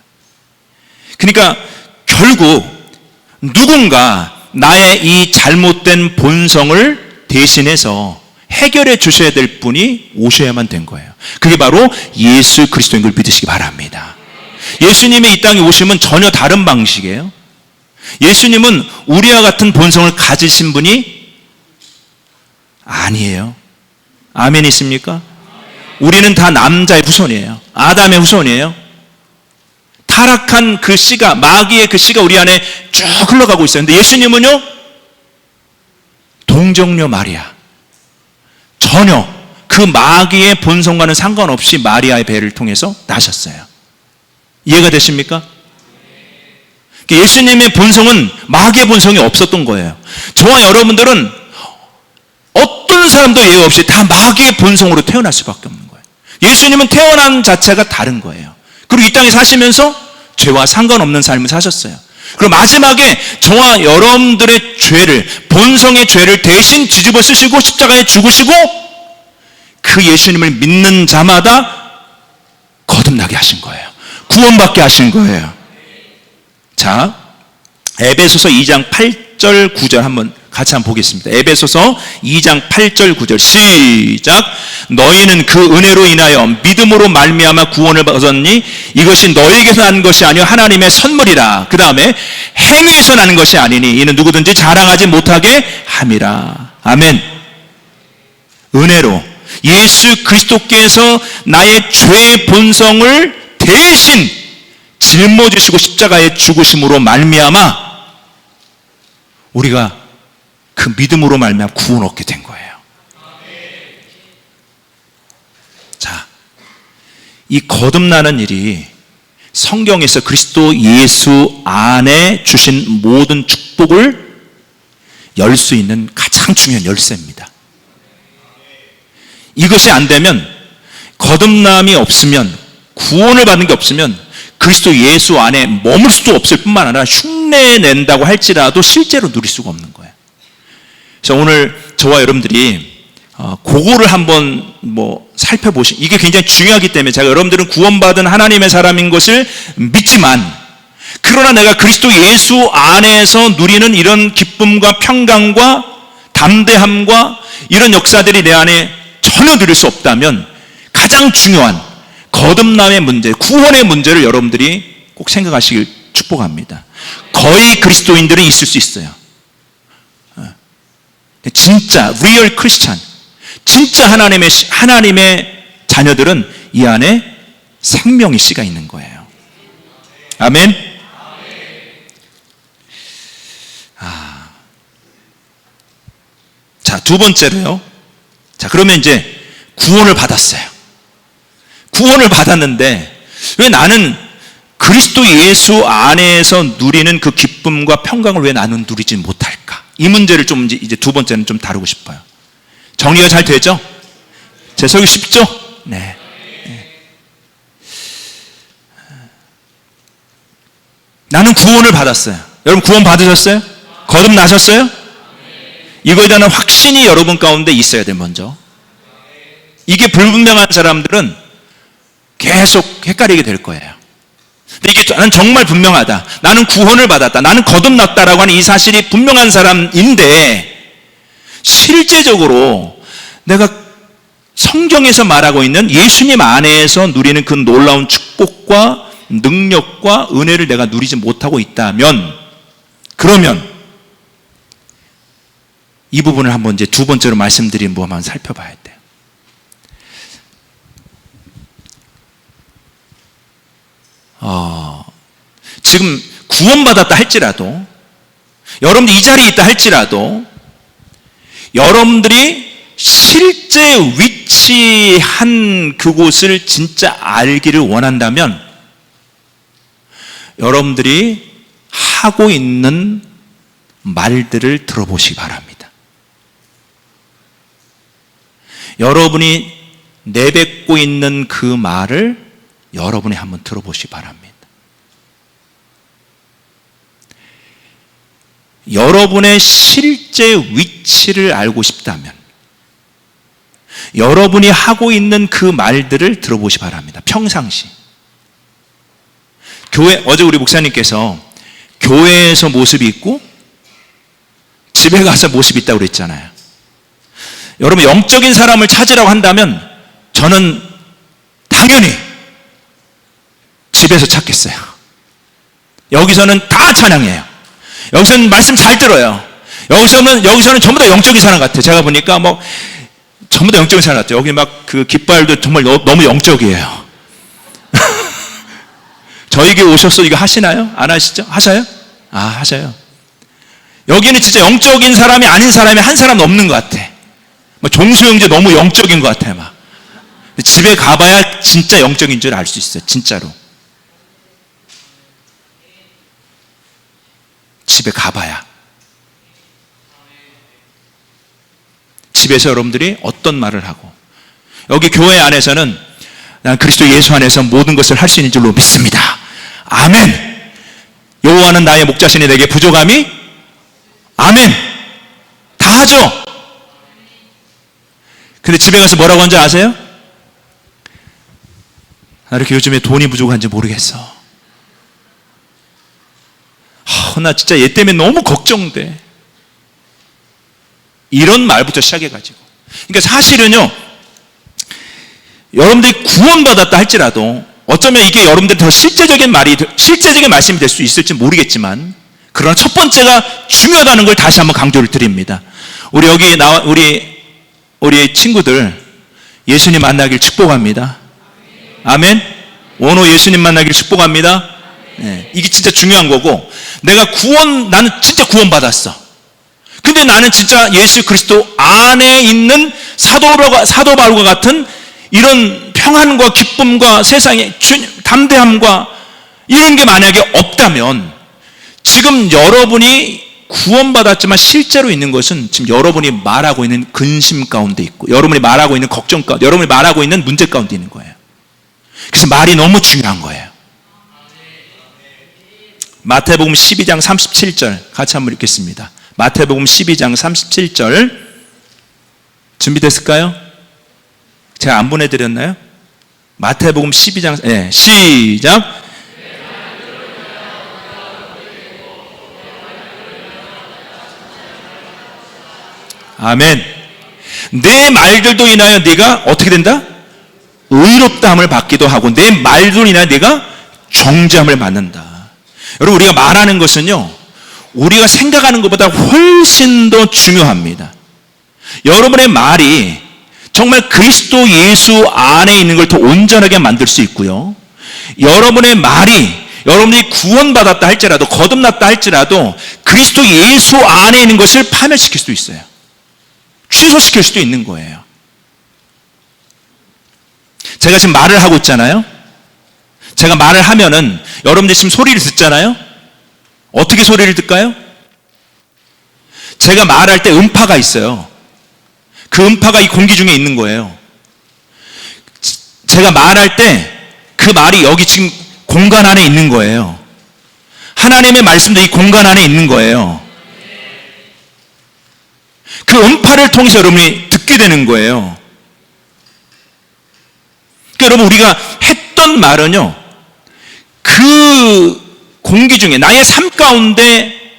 그러니까 결국 누군가 나의 이 잘못된 본성을 대신해서 해결해 주셔야 될 분이 오셔야만 된 거예요. 그게 바로 예수 그리스도인 걸 믿으시기 바랍니다. 예수님이 이 땅에 오시면 전혀 다른 방식이에요. 예수님은 우리와 같은 본성을 가지신 분이 아니에요. 아멘 있습니까? 우리는 다 남자의 후손이에요. 아담의 후손이에요. 타락한 그 씨가, 마귀의 그 씨가 우리 안에 쭉 흘러가고 있어요. 근데 예수님은요, 동정녀 마리아. 전혀 그 마귀의 본성과는 상관없이 마리아의 배를 통해서 나셨어요. 이해가 되십니까? 예수님의 본성은 마귀의 본성이 없었던 거예요. 저와 여러분들은 어떤 사람도 예외 없이 다 마귀의 본성으로 태어날 수밖에 없는 거예요. 예수님은 태어난 자체가 다른 거예요. 그리고 이 땅에 사시면서 죄와 상관없는 삶을 사셨어요. 그리고 마지막에 저와 여러분들의 죄를, 본성의 죄를 대신 뒤집어 쓰시고 십자가에 죽으시고 그 예수님을 믿는 자마다 거듭나게 하신 거예요. 구원받게 하신 거예요. 자, 에베소서 2장 8절 9절 한번 같이 한번 보겠습니다. 에베소서 2장 8절 9절 시작. 너희는 그 은혜로 인하여 믿음으로 말미암아 구원을 얻었니? 이것이 너희에게서 난 것이 아니요 하나님의 선물이라. 그 다음에 행위에서 나는 것이 아니니 이는 누구든지 자랑하지 못하게 함이라. 아멘. 은혜로 예수 그리스도께서 나의 죄의 본성을 대신 짊어지시고 십자가에 죽으심으로 말미암아 우리가 그 믿음으로 말미암아 구원 얻게 된 거예요. 자, 이 거듭나는 일이 성경에서 그리스도 예수 안에 주신 모든 축복을 열 수 있는 가장 중요한 열쇠입니다. 이것이 안 되면, 거듭남이 없으면, 구원을 받는 게 없으면 그리스도 예수 안에 머물 수도 없을 뿐만 아니라 흉내낸다고 할지라도 실제로 누릴 수가 없는 거예요. 그래서 오늘 저와 여러분들이 그거를 한번 이게 굉장히 중요하기 때문에 제가 여러분들은 구원받은 하나님의 사람인 것을 믿지만, 그러나 내가 그리스도 예수 안에서 누리는 이런 기쁨과 평강과 담대함과 이런 역사들이 내 안에 전혀 누릴 수 없다면 가장 중요한 거듭남의 문제, 구원의 문제를 여러분들이 꼭 생각하시길 축복합니다. 거의 그리스도인들은 있을 수 있어요. 진짜 리얼 크리스찬, 진짜 하나님의 자녀들은 이 안에 생명의 씨가 있는 거예요. 아멘. 자, 두 번째로요. 자, 그러면 이제 구원을 받았어요. 구원을 받았는데 왜 나는 그리스도 예수 안에서 누리는 그 기쁨과 평강을 왜 나는 누리지 못할까? 이 문제를 좀 이제 두 번째는 좀 다루고 싶어요. 정리가 잘 되죠? 제 설교 쉽죠? 네. 나는 구원을 받았어요. 여러분 구원 받으셨어요? 거듭나셨어요? 이거에 대한 확신이 여러분 가운데 있어야 돼요. 먼저 이게 불분명한 사람들은 계속 헷갈리게 될 거예요. 근데 이게 나는 정말 분명하다, 나는 구원을 받았다, 나는 거듭났다라고 하는 이 사실이 분명한 사람인데, 실제적으로 내가 성경에서 말하고 있는 예수님 안에서 누리는 그 놀라운 축복과 능력과 은혜를 내가 누리지 못하고 있다면, 그러면 이 부분을 한번 이제 두 번째로 말씀드린 부분 한번 살펴봐야 돼요. 지금 구원받았다 할지라도, 여러분들 이 자리에 있다 할지라도, 여러분들이 실제 위치한 그곳을 진짜 알기를 원한다면 여러분들이 하고 있는 말들을 들어보시기 바랍니다. 여러분이 내뱉고 있는 그 말을 여러분이 한번 들어보시기 바랍니다. 여러분의 실제 위치를 알고 싶다면 여러분이 하고 있는 그 말들을 들어보시기 바랍니다. 평상시 어제 우리 목사님께서 교회에서 모습이 있고 집에 가서 모습이 있다고 그랬잖아요. 여러분 영적인 사람을 찾으라고 한다면 저는 당연히 집에서 찾겠어요. 여기서는 다 찬양해요. 여기서는 말씀 잘 들어요. 여기서는 전부 다 영적인 사람 같아요. 제가 보니까 전부 다 영적인 사람 같아요. 여기 그 깃발도 정말 너무 영적이에요. 저에게 오셔서 이거 하시나요? 안 하시죠? 하셔요? 하셔요. 여기는 진짜 영적인 사람이 아닌 사람이 한 사람 없는 것 같아. 종수 형제 너무 영적인 것 같아요. 집에 가봐야 진짜 영적인 줄 알 수 있어요. 진짜로. 집에 가봐야. 집에서 여러분들이 어떤 말을 하고, 여기 교회 안에서는 난 그리스도 예수 안에서 모든 것을 할 수 있는 줄로 믿습니다. 아멘. 여호와는 나의 목자시니 내게 부족함이, 아멘. 다 하죠. 근데 집에 가서 뭐라고 하는지 아세요? 나 이렇게 요즘에 돈이 부족한지 모르겠어. 나 진짜 얘 때문에 너무 걱정돼. 이런 말부터 시작해가지고. 그러니까 사실은요, 여러분들이 구원받았다 할지라도 어쩌면 이게 여러분들 더 실제적인 말씀이 될 수 있을지 모르겠지만, 그러나 첫 번째가 중요하다는 걸 다시 한번 강조를 드립니다. 우리 친구들 예수님 만나길 축복합니다. 아멘. 원호 예수님 만나길 축복합니다. 네, 이게 진짜 중요한 거고, 나는 진짜 구원받았어. 근데 나는 진짜 예수 그리스도 안에 있는 사도 바울과 같은 이런 평안과 기쁨과 세상의 담대함과 이런 게 만약에 없다면, 지금 여러분이 구원받았지만 실제로 있는 것은 지금 여러분이 말하고 있는 근심 가운데 있고, 여러분이 말하고 있는 걱정 가운데, 여러분이 말하고 있는 문제 가운데 있는 거예요. 그래서 말이 너무 중요한 거예요. 마태복음 12장 37절 같이 한번 읽겠습니다. 마태복음 12장 37절 준비됐을까요? 제가 안 보내드렸나요? 마태복음 12장, 시작. 아멘. 내 말들도 인하여 네가 어떻게 된다? 의롭다함을 받기도 하고, 내 말들로 인하여 네가 정죄함을 받는다. 여러분, 우리가 말하는 것은요, 우리가 생각하는 것보다 훨씬 더 중요합니다. 여러분의 말이 정말 그리스도 예수 안에 있는 걸 더 온전하게 만들 수 있고요, 여러분의 말이 여러분이 구원받았다 할지라도, 거듭났다 할지라도 그리스도 예수 안에 있는 것을 파멸시킬 수도 있어요. 취소시킬 수도 있는 거예요. 제가 지금 말을 하고 있잖아요. 제가 말을 하면은 여러분들이 지금 소리를 듣잖아요. 어떻게 소리를 듣까요? 제가 말할 때 음파가 있어요. 그 음파가 이 공기 중에 있는 거예요. 제가 말할 때 그 말이 여기 지금 공간 안에 있는 거예요. 하나님의 말씀도 이 공간 안에 있는 거예요. 그 음파를 통해서 여러분이 듣게 되는 거예요. 그러니까 여러분, 우리가 했던 말은요, 그 공기 중에 나의 삶 가운데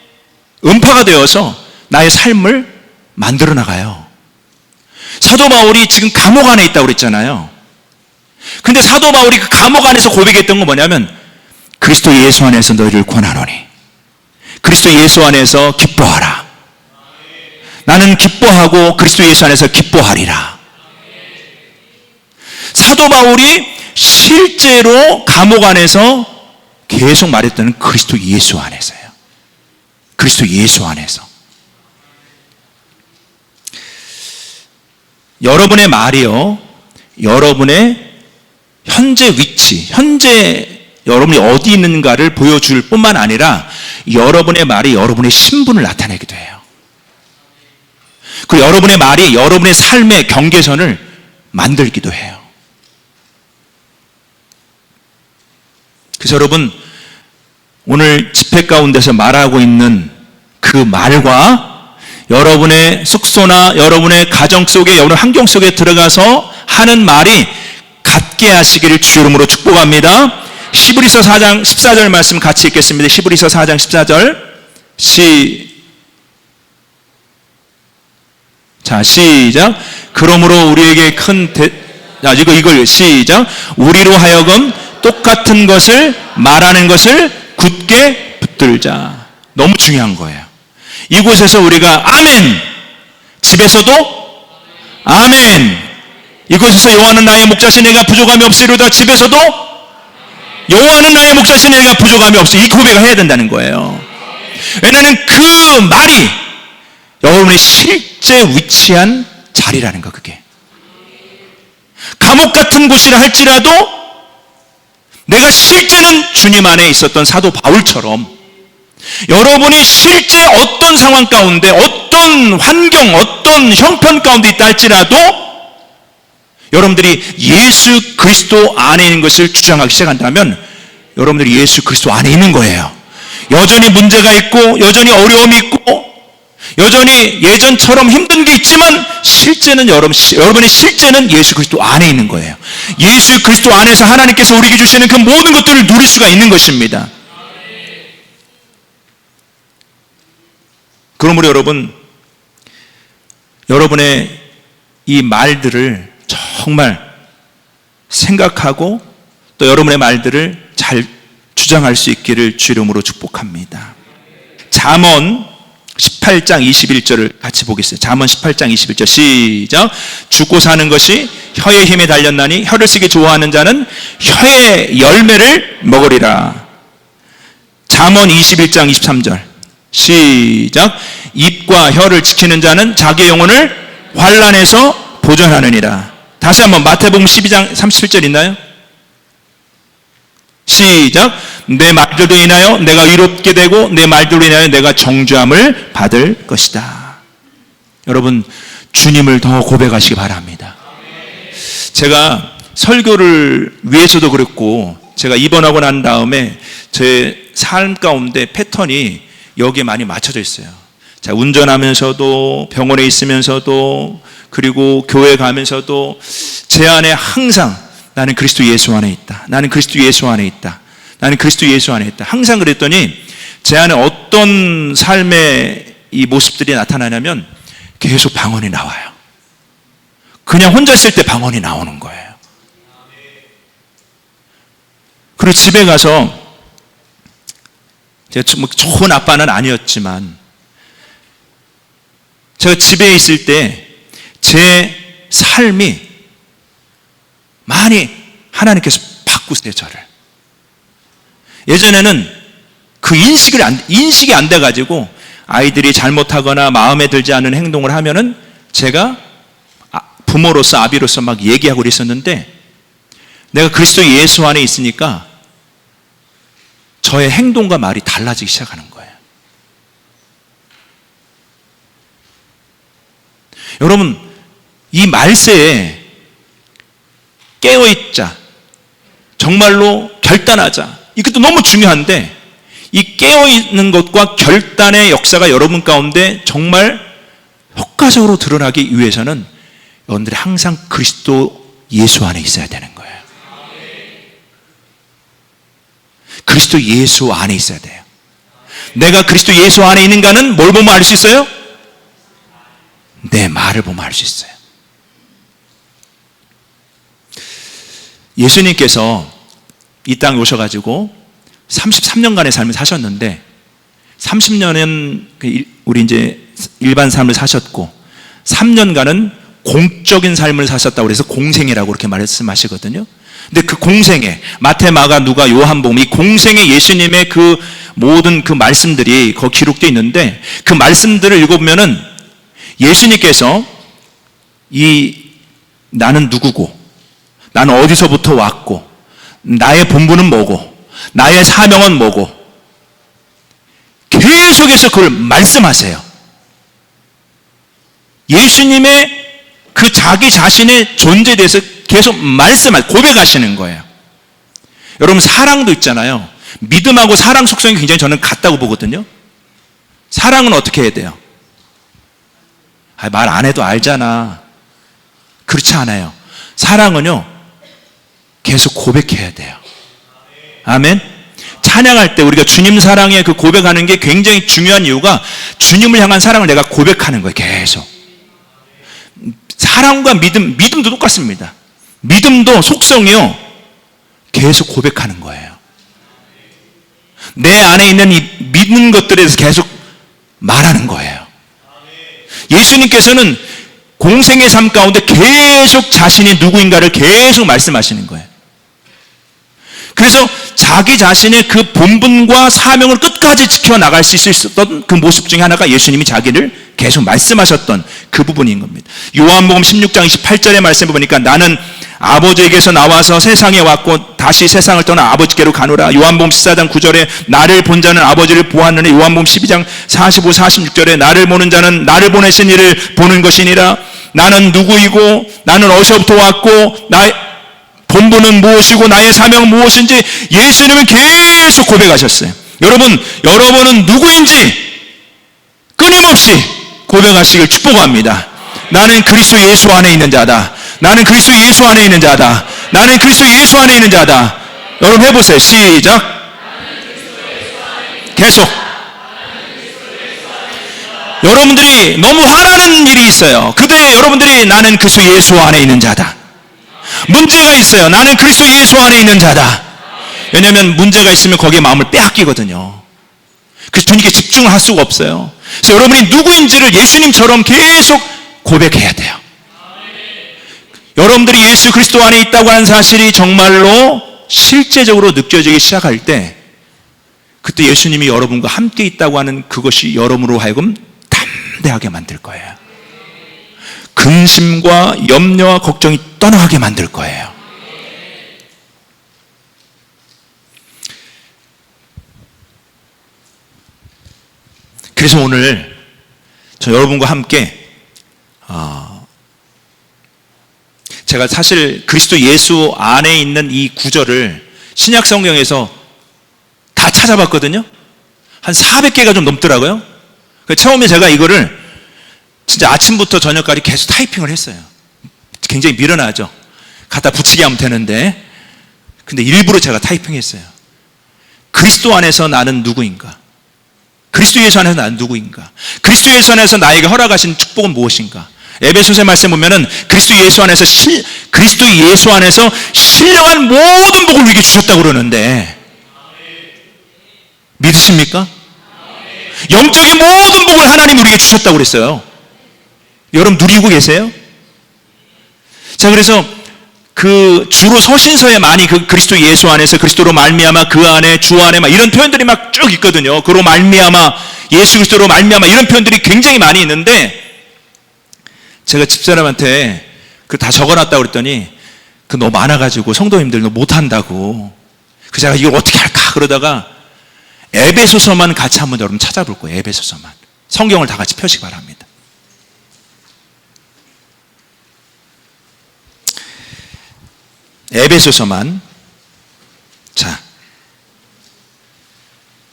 음파가 되어서 나의 삶을 만들어 나가요. 사도 바울이 지금 감옥 안에 있다고 그랬잖아요. 근데 사도 바울이 그 감옥 안에서 고백했던 건 뭐냐면, 그리스도 예수 안에서 너희를 권하노니 그리스도 예수 안에서 기뻐하라. 나는 기뻐하고 그리스도 예수 안에서 기뻐하리라. 사도 바울이 실제로 감옥 안에서 계속 말했던 그리스도 예수 안에서요. 그리스도 예수 안에서. 여러분의 말이요, 여러분의 현재 위치, 현재 여러분이 어디 있는가를 보여줄 뿐만 아니라 여러분의 말이 여러분의 신분을 나타내기도 해요. 그리고 여러분의 말이 여러분의 삶의 경계선을 만들기도 해요. 그래서 여러분, 오늘 집회 가운데서 말하고 있는 그 말과 여러분의 숙소나 여러분의 가정 속에, 여러분 환경 속에 들어가서 하는 말이 같게 하시기를 주 이름으로 축복합니다. 히브리서 4장 14절 말씀 같이 읽겠습니다. 히브리서 4장 14절 시작. 그러므로 우리에게 이걸 시작. 우리로 하여금 똑같은 것을 말하는 것을 굳게 붙들자. 너무 중요한 거예요. 이곳에서 우리가 아멘, 집에서도 아멘, 이곳에서 여호와는 나의 목자시니 내가 부족함이 없으리로다. 집에서도 여호와는 나의 목자시니 내가 부족함이 없으리. 이 고백을 해야 된다는 거예요. 왜냐하면 그 말이 여러분의 실제 위치한 자리라는 거. 그게 감옥 같은 곳이라 할지라도 내가 실제는 주님 안에 있었던 사도 바울처럼 여러분이 실제 어떤 상황 가운데, 어떤 환경, 어떤 형편 가운데 있다 할지라도 여러분들이 예수 그리스도 안에 있는 것을 주장하기 시작한다면 여러분들이 예수 그리스도 안에 있는 거예요. 여전히 문제가 있고, 여전히 어려움이 있고, 여전히 예전처럼 힘든 게 있지만 실제는 여러분의 실제는 예수 그리스도 안에 있는 거예요. 예수 그리스도 안에서 하나님께서 우리에게 주시는 그 모든 것들을 누릴 수가 있는 것입니다. 그러므로 여러분, 여러분의 이 말들을 정말 생각하고 또 여러분의 말들을 잘 주장할 수 있기를 주 이름으로 축복합니다. 잠언 18장 21절을 같이 보겠습니다. 잠언 18장 21절 시작. 죽고 사는 것이 혀의 힘에 달렸나니 혀를 쓰기 좋아하는 자는 혀의 열매를 먹으리라. 잠언 21장 23절 시작. 입과 혀를 지키는 자는 자기 영혼을 환난에서 보존하느니라. 다시 한번 마태복음 12장 37절 있나요? 시작. 내 말들로 인하여 내가 위롭게 되고 내 말들로 인하여 내가 정죄함을 받을 것이다. 여러분, 주님을 더 고백하시기 바랍니다. 제가 설교를 위해서도 그랬고 제가 입원하고 난 다음에 제 삶 가운데 패턴이 여기에 많이 맞춰져 있어요. 자, 운전하면서도 병원에 있으면서도 그리고 교회 가면서도 제 안에 항상 나는 그리스도 예수 안에 있다. 나는 그리스도 예수 안에 있다. 나는 그리스도 예수 안에 있다. 항상 그랬더니 제 안에 어떤 삶의 이 모습들이 나타나냐면 계속 방언이 나와요. 그냥 혼자 있을 때 방언이 나오는 거예요. 그리고 집에 가서 제가 좋은 아빠는 아니었지만 제가 집에 있을 때 제 삶이 많이 하나님께서 바꾸세요, 저를. 예전에는 그 인식이 안 돼가지고 아이들이 잘못하거나 마음에 들지 않은 행동을 하면은 제가 부모로서 아비로서 막 얘기하고 그랬었는데 내가 그리스도 예수 안에 있으니까 저의 행동과 말이 달라지기 시작하는 거예요. 여러분, 이 말세에 깨어있자, 정말로 결단하자, 이것도 너무 중요한데 이 깨어있는 것과 결단의 역사가 여러분 가운데 정말 효과적으로 드러나기 위해서는 여러분들이 항상 그리스도 예수 안에 있어야 되는 거예요. 그리스도 예수 안에 있어야 돼요. 내가 그리스도 예수 안에 있는가는 뭘 보면 알 수 있어요? 내 말을 보면 알 수 있어요. 예수님께서 이 땅에 오셔가지고 33년간의 삶을 사셨는데 30년은 우리 이제 일반 삶을 사셨고 3년간은 공적인 삶을 사셨다고 해서 공생애라고 그렇게 말씀하시거든요. 근데 그 공생애, 마태, 마가, 누가, 요한복음, 이 공생애 예수님의 그 모든 그 말씀들이 거기 기록되어 있는데 그 말씀들을 읽어보면은 예수님께서 나는 누구고 나는 어디서부터 왔고 나의 본분은 뭐고 나의 사명은 뭐고 계속해서 그걸 말씀하세요. 예수님의 그 자기 자신의 존재에 대해서 계속 고백하시는 거예요. 여러분, 사랑도 있잖아요. 믿음하고 사랑 속성이 굉장히 저는 같다고 보거든요. 사랑은 어떻게 해야 돼요? 말 안 해도 알잖아. 그렇지 않아요. 사랑은요, 계속 고백해야 돼요. 아멘. 찬양할 때 우리가 주님 사랑에 그 고백하는 게 굉장히 중요한 이유가 주님을 향한 사랑을 내가 고백하는 거예요. 계속. 사랑과 믿음도 똑같습니다. 믿음도 속성이요, 계속 고백하는 거예요. 내 안에 있는 이 믿는 것들에 대해서 계속 말하는 거예요. 예수님께서는 공생의 삶 가운데 계속 자신이 누구인가를 계속 말씀하시는 거예요. 그래서 자기 자신의 그 본분과 사명을 끝까지 지켜나갈 수 있었던 그 모습 중에 하나가 예수님이 자기를 계속 말씀하셨던 그 부분인 겁니다. 요한복음 16장 28절의 말씀을 보니까 나는 아버지에게서 나와서 세상에 왔고 다시 세상을 떠나 아버지께로 가노라. 요한복음 14장 9절에 나를 본 자는 아버지를 보았느니 요한복음 12장 45, 46절에 나를 보는 자는 나를 보내신 이를 보는 것이니라. 나는 누구이고 나는 어디서부터 왔고 나의 본분은 무엇이고 나의 사명은 무엇인지 예수님은 계속 고백하셨어요. 여러분은 누구인지 끊임없이 고백하시길 축복합니다. 나는 그리스도 예수 안에 있는 자다. 나는 그리스도 예수 안에 있는 자다. 나는 그리스도 예수 안에 있는 자다. 여러분 해보세요. 시작. 계속. 여러분들이 너무 화나는 일이 있어요. 그때 여러분들이 나는 그리스도 예수 안에 있는 자다. 문제가 있어요. 나는 그리스도 예수 안에 있는 자다. 왜냐하면 문제가 있으면 거기에 마음을 빼앗기거든요. 그래서 주님께 집중을 할 수가 없어요. 그래서 여러분이 누구인지를 예수님처럼 계속 고백해야 돼요. 여러분들이 예수 그리스도 안에 있다고 하는 사실이 정말로 실제적으로 느껴지기 시작할 때, 그때 예수님이 여러분과 함께 있다고 하는 그것이 여러분으로 하여금 담대하게 만들 거예요. 근심과 염려와 걱정이 떠나게 만들 거예요. 그래서 오늘 저 여러분과 함께 제가 사실 그리스도 예수 안에 있는 이 구절을 신약 성경에서 다 찾아봤거든요. 한 400개가 좀 넘더라고요. 처음에 제가 이거를 진짜 아침부터 저녁까지 계속 타이핑을 했어요. 굉장히 미련하죠. 갖다 붙이게 하면 되는데, 근데 일부러 제가 타이핑했어요. 그리스도 안에서 나는 누구인가? 그리스도 예수 안에서 나는 누구인가? 그리스도 예수 안에서 나에게 허락하신 축복은 무엇인가? 에베소서의 말씀 보면은 그리스도 예수 안에서 신령한 모든 복을 우리에게 주셨다고 그러는데, 믿으십니까? 영적인 모든 복을 하나님이 우리에게 주셨다고 그랬어요. 여러분 누리고 계세요? 자, 그래서 주로 서신서에 많이 그리스도 예수 안에서 그리스도로 말미암아 그 안에 주 안에 막 이런 표현들이 막 쭉 있거든요. 그로 말미암아 예수 그리스도로 말미암아 이런 표현들이 굉장히 많이 있는데, 제가 집사람한테 다 적어놨다고 그랬더니 너무 많아가지고 성도님들 너무 못한다고. 그래서 제가 이걸 어떻게 할까 그러다가 에베소서만 같이 한번 여러분 찾아볼 거예요. 에베소서만. 성경을 다 같이 펴시기 바랍니다. 에베소서만. 자,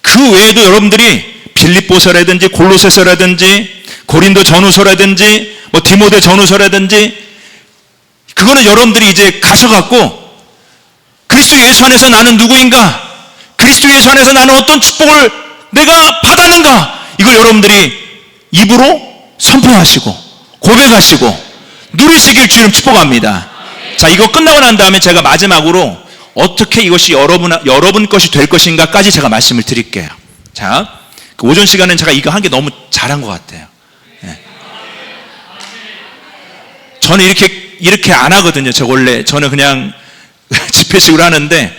그 외에도 여러분들이 빌립보서라든지 골로새서라든지 고린도 전후서라든지 디모데 전후서라든지, 그거는 여러분들이 이제 가셔갖고 그리스도 예수 안에서 나는 누구인가, 그리스도 예수 안에서 나는 어떤 축복을 내가 받았는가, 이걸 여러분들이 입으로 선포하시고 고백하시고 누리시길 주님 축복합니다. 자, 이거 끝나고 난 다음에 제가 마지막으로 어떻게 이것이 여러분 것이 될 것인가까지 제가 말씀을 드릴게요. 자, 오전 시간은 제가 이거 한 게 너무 잘한 것 같아요. 네. 저는 이렇게 안 하거든요. 저는 그냥 집회식으로 하는데,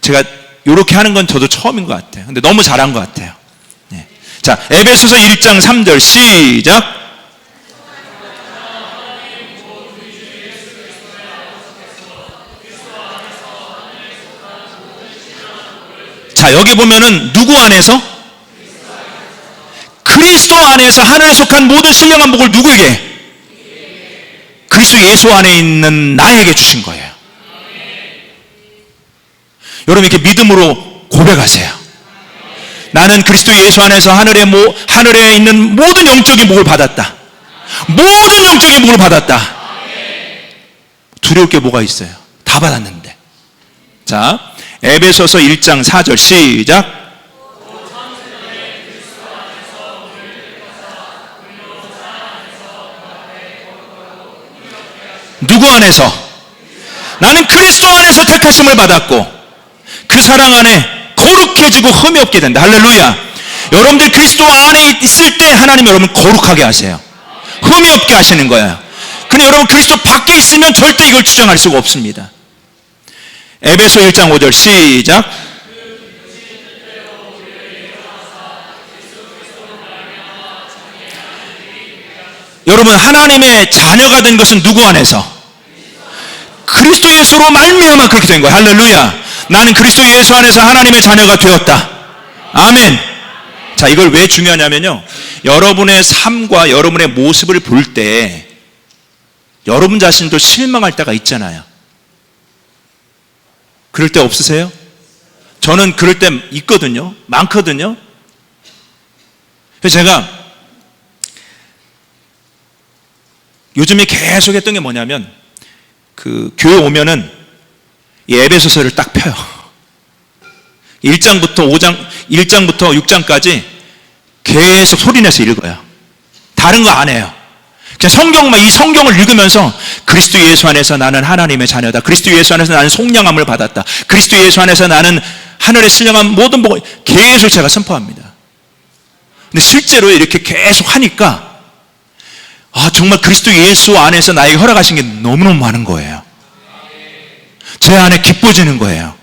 제가 이렇게 하는 건 저도 처음인 것 같아요. 근데 너무 잘한 것 같아요. 네. 자, 에베소서 1장 3절 시작. 자, 여기 보면은 누구 안에서? 그리스도 안에서 하늘에 속한 모든 신령한 복을 누구에게? 그리스도 예수 안에 있는 나에게 주신 거예요. 여러분 이렇게 믿음으로 고백하세요. 나는 그리스도 예수 안에서 하늘에 있는 모든 영적인 복을 받았다. 모든 영적인 복을 받았다. 두려울 게 뭐가 있어요? 다 받았는데. 자, 에베소서 1장 4절 시작. 누구 안에서? 나는 그리스도 안에서 택하심을 받았고 그 사랑 안에 거룩해지고 흠이 없게 된다. 할렐루야. 여러분들 그리스도 안에 있을 때 하나님 여러분 거룩하게 하세요. 흠이 없게 하시는 거예요. 근데 여러분 그리스도 밖에 있으면 절대 이걸 주장할 수가 없습니다. 에베소 1장 5절 시작. 여러분 하나님의 자녀가 된 것은 누구 안에서? 그리스도 예수로 말미암아 그렇게 된 거예요. 할렐루야. 나는 그리스도 예수 안에서 하나님의 자녀가 되었다. 아멘. 자, 이걸 왜 중요하냐면요, 여러분의 삶과 여러분의 모습을 볼 때 여러분 자신도 실망할 때가 있잖아요. 그럴 때 없으세요? 저는 그럴 때 있거든요. 많거든요. 그래서 제가 요즘에 계속 했던 게 뭐냐면 그 교회 오면은 이 에베소서를 딱 펴요. 1장부터 6장까지 계속 소리내서 읽어요. 다른 거 안 해요. 그냥 이 성경을 읽으면서 그리스도 예수 안에서 나는 하나님의 자녀다. 그리스도 예수 안에서 나는 속량함을 받았다. 그리스도 예수 안에서 나는 하늘의 신령한 모든 복을 계속 제가 선포합니다. 근데 실제로 이렇게 계속 하니까 정말 그리스도 예수 안에서 나에게 허락하신 게 너무너무 많은 거예요. 제 안에 기뻐지는 거예요.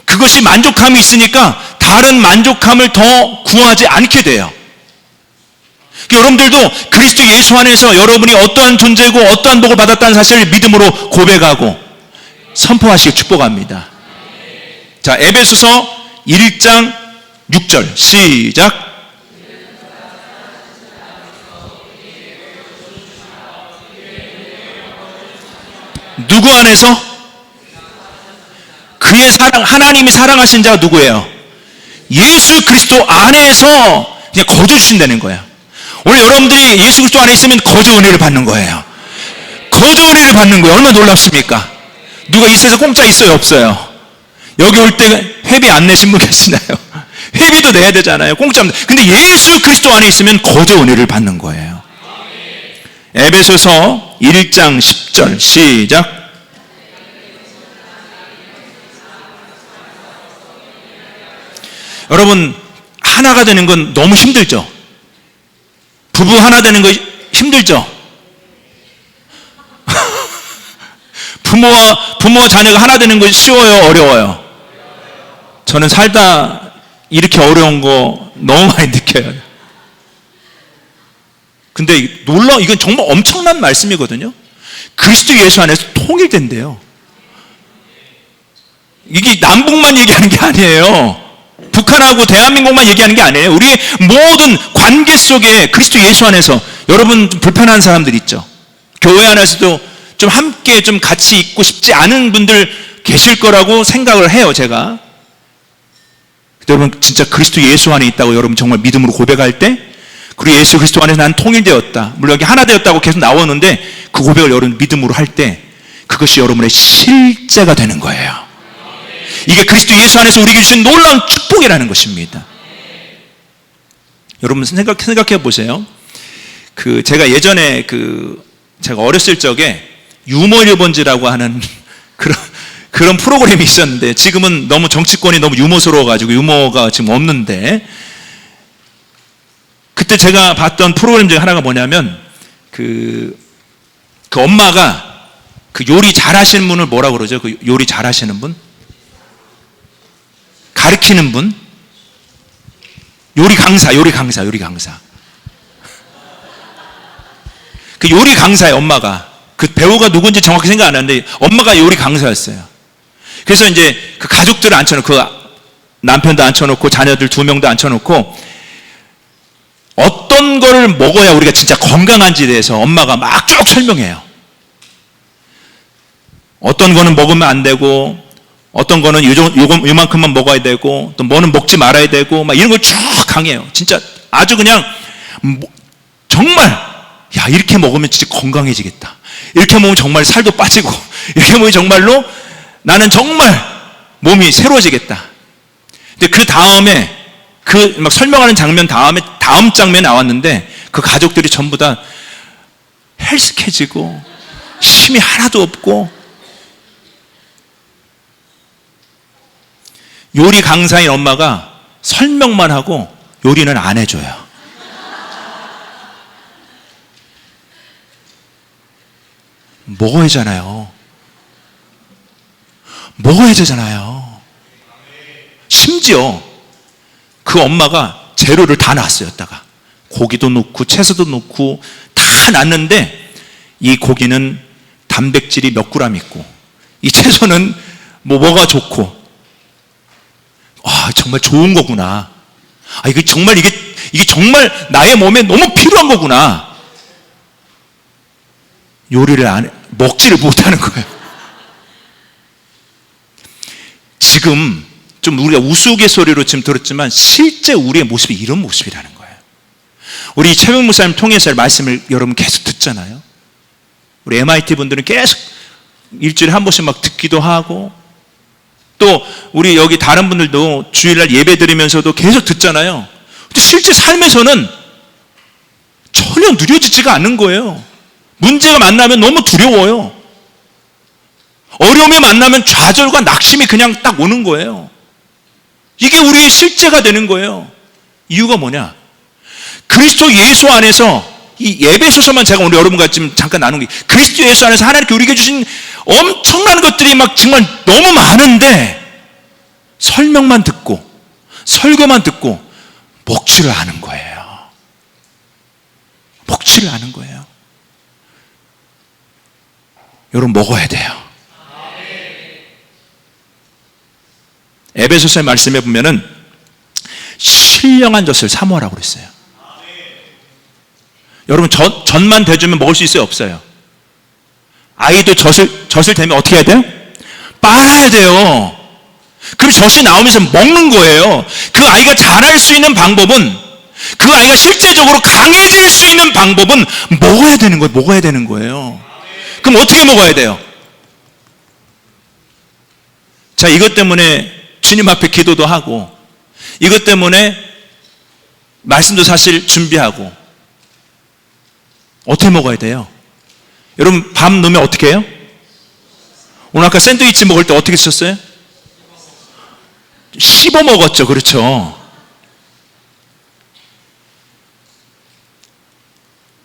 그것이 만족함이 있으니까 다른 만족함을 더 구하지 않게 돼요. 여러분들도 그리스도 예수 안에서 여러분이 어떠한 존재고 어떠한 복을 받았다는 사실을 믿음으로 고백하고 선포하시길 축복합니다. 자, 에베소서 1장 6절 시작. 누구 안에서? 그의 사랑, 하나님이 사랑하신 자가 누구예요? 예수 그리스도 안에서 그냥 거저 주신다는 거예요. 오늘 여러분들이 예수 그리스도 안에 있으면 거저 은혜를 받는 거예요. 거저 은혜를 받는 거예요. 얼마나 놀랍습니까? 누가 이 세상 공짜 있어요? 없어요? 여기 올 때 회비 안 내신 분 계시나요? 회비도 내야 되잖아요. 공짜입니다. 근데 예수 그리스도 안에 있으면 거저 은혜를 받는 거예요. 에베소서 1장 10절 시작. 여러분, 하나가 되는 건 너무 힘들죠? 부부 하나 되는 거 힘들죠? 부모와 자녀가 하나 되는 거 쉬워요? 어려워요? 저는 살다 이렇게 어려운 거 너무 많이 느껴요. 근데 이건 정말 엄청난 말씀이거든요. 그리스도 예수 안에서 통일된대요. 이게 남북만 얘기하는 게 아니에요. 북한하고 대한민국만 얘기하는 게 아니에요. 우리의 모든 관계 속에 그리스도 예수 안에서 여러분 좀 불편한 사람들 있죠. 교회 안에서도 좀 함께 좀 같이 있고 싶지 않은 분들 계실 거라고 생각을 해요, 제가. 여러분 진짜 그리스도 예수 안에 있다고 여러분 정말 믿음으로 고백할 때, 그리고 예수 그리스도 안에서 난 통일되었다, 물론 여기 하나 되었다고 계속 나오는데 그 고백을 여러분 믿음으로 할 때 그것이 여러분의 실제가 되는 거예요. 이게 그리스도 예수 안에서 우리에게 주신 놀라운 축복이라는 것입니다. 여러분 생각해 보세요. 제가 예전에 제가 어렸을 적에 유머 1번지라고 하는 그런 프로그램이 있었는데, 지금은 너무 정치권이 너무 유머스러워가지고 유머가 지금 없는데, 그때 제가 봤던 프로그램 중에 하나가 뭐냐면 그 엄마가 요리 잘하시는 분을 뭐라 그러죠? 요리 잘하시는 분? 가르치는 분? 요리 강사. 그 요리 강사예요, 엄마가. 그 배우가 누군지 정확히 생각 안 나는데 엄마가 요리 강사였어요. 그래서 이제 그 가족들을 앉혀놓고, 남편도 앉혀놓고 자녀들 2명도 앉혀놓고 어떤 걸 먹어야 우리가 진짜 건강한지에 대해서 엄마가 막 쭉 설명해요. 어떤 거는 먹으면 안 되고, 어떤 거는 요만큼만 먹어야 되고, 또 뭐는 먹지 말아야 되고, 막 이런 걸 쭉 강해요. 진짜 아주 그냥 정말 이렇게 먹으면 진짜 건강해지겠다, 이렇게 먹으면 정말 살도 빠지고, 이렇게 먹으면 정말로 나는 정말 몸이 새로워지겠다. 근데 그 다음에 막 설명하는 장면 다음 장면에 나왔는데 그 가족들이 전부 다 헬스케지고 힘이 하나도 없고, 요리 강사인 엄마가 설명만 하고 요리는 안 해줘요. 먹어야 되잖아요. 심지어 그 엄마가 재료를 다 놨어요. 고기도 넣고 채소도 넣고 다 놨는데, 이 고기는 단백질이 몇 그램 있고, 이 채소는 뭐가 좋고, 정말 좋은 거구나. 이게 정말 나의 몸에 너무 필요한 거구나. 요리를 먹지를 못하는 거예요. 지금 좀 우리가 우스갯소리로 지금 들었지만 실제 우리의 모습이 이런 모습이라는 거예요. 우리 최병 목사님 통해서 말씀을 여러분 계속 듣잖아요. 우리 MIT 분들은 계속 일주일에 한 번씩 막 듣기도 하고, 또 우리 여기 다른 분들도 주일날 예배 드리면서도 계속 듣잖아요. 근데 실제 삶에서는 전혀 누려지지가 않는 거예요. 문제가 만나면 너무 두려워요. 어려움이 만나면 좌절과 낙심이 그냥 딱 오는 거예요. 이게 우리의 실제가 되는 거예요. 이유가 뭐냐? 그리스도 예수 안에서, 이 에베소서만 제가 오늘 여러분과 지금 잠깐 나눈 게, 그리스도 예수 안에서 하나님께 우리에게 주신 엄청난 것들이 막 정말 너무 많은데 설명만 듣고 설교만 듣고 먹지를 않은 거예요. 먹지를 않은 거예요. 여러분, 먹어야 돼요. 에베소서의 말씀에 보면은 신령한 젖을 사모하라고 그랬어요. 여러분, 젖만 대주면 먹을 수 있어요, 없어요? 아이도 젖을 대면 어떻게 해야 돼요? 빨아야 돼요. 그럼 젖이 나오면서 먹는 거예요. 그 아이가 자랄 수 있는 방법은, 그 아이가 실제적으로 강해질 수 있는 방법은 먹어야 되는 거예요. 먹어야 되는 거예요. 그럼 어떻게 먹어야 돼요? 자, 이것 때문에 주님 앞에 기도도 하고, 이것 때문에 말씀도 사실 준비하고. 어떻게 먹어야 돼요? 여러분, 밥 넣으면 어떻게 해요? 오늘 아까 샌드위치 먹을 때 어떻게 썼어요? 씹어 먹었죠. 그렇죠?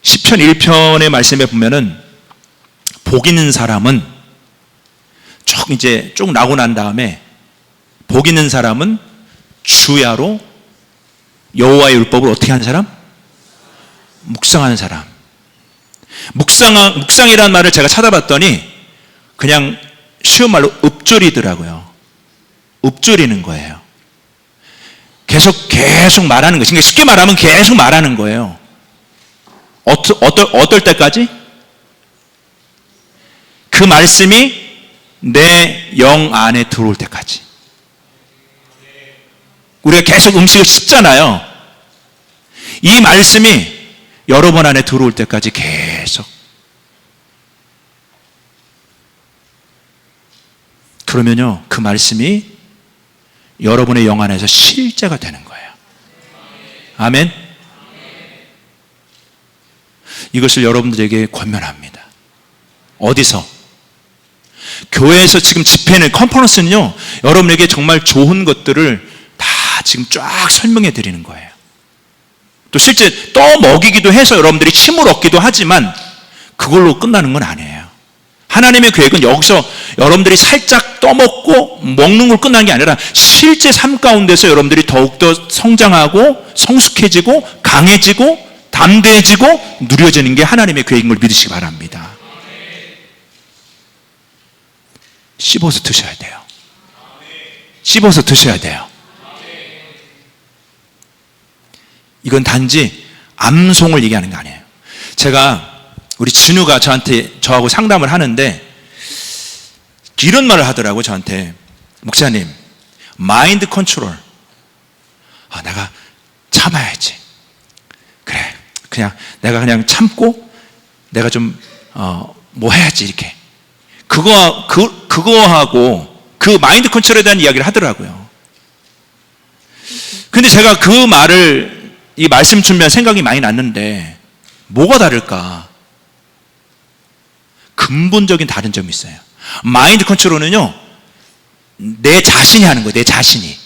시편 1편의 말씀에 보면은 복 있는 사람은 쭉 나고 난 다음에, 복 있는 사람은 주야로 여호와의 율법을 어떻게 하는 사람? 묵상하는 사람. 묵상이라는 말을 제가 찾아봤더니 그냥 쉬운 말로 읊조리더라고요. 읊조리는 거예요. 계속 말하는 거예요. 그러니까 쉽게 말하면 계속 말하는 거예요. 어떨 때까지? 그 말씀이 내 영 안에 들어올 때까지. 우리가 계속 음식을 씹잖아요. 이 말씀이 여러분 안에 들어올 때까지 계속. 그러면요, 그 말씀이 여러분의 영 안에서 실제가 되는 거예요. 아멘. 이것을 여러분들에게 권면합니다. 어디서? 교회에서 지금 집회는, 컨퍼런스는요, 여러분에게 정말 좋은 것들을 다 지금 쫙 설명해 드리는 거예요. 또 실제 떠 먹이기도 해서 여러분들이 침을 얻기도 하지만 그걸로 끝나는 건 아니에요. 하나님의 계획은 여기서 여러분들이 살짝 떠먹고 먹는 걸 끝나는 게 아니라 실제 삶 가운데서 여러분들이 더욱더 성장하고 성숙해지고 강해지고 담대해지고 누려지는 게 하나님의 계획인 걸 믿으시기 바랍니다. 씹어서 드셔야 돼요. 씹어서 드셔야 돼요. 이건 단지 암송을 얘기하는 거 아니에요. 제가, 우리 진우가 저하고 상담을 하는데 이런 말을 하더라고요. 저한테, 목사님, 마인드 컨트롤. 내가 참아야지. 그래, 내가 그냥 참고 내가 좀 뭐 해야지, 이렇게. 그거하고 그 마인드 컨트롤에 대한 이야기를 하더라고요. 근데 제가 그 말을, 이 말씀 준비한 생각이 많이 났는데 뭐가 다를까? 근본적인 다른 점이 있어요. 마인드 컨트롤은요, 내 자신이 하는 거예요. 내 자신이.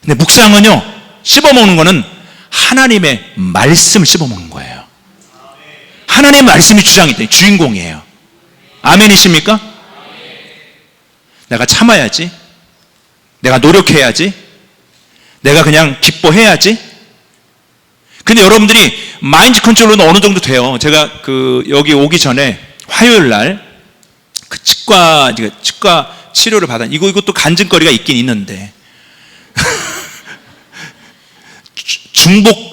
근데 묵상은요, 씹어먹는 거는 하나님의 말씀을 씹어먹는 거예요. 하나님의 말씀이 주인공이에요. 아멘이십니까? 내가 참아야지. 내가 노력해야지. 내가 그냥 기뻐해야지. 근데 여러분들이 마인드 컨트롤은 어느 정도 돼요. 제가 여기 오기 전에 화요일 날 그 치과 치료를 이것도 간증거리가 있긴 있는데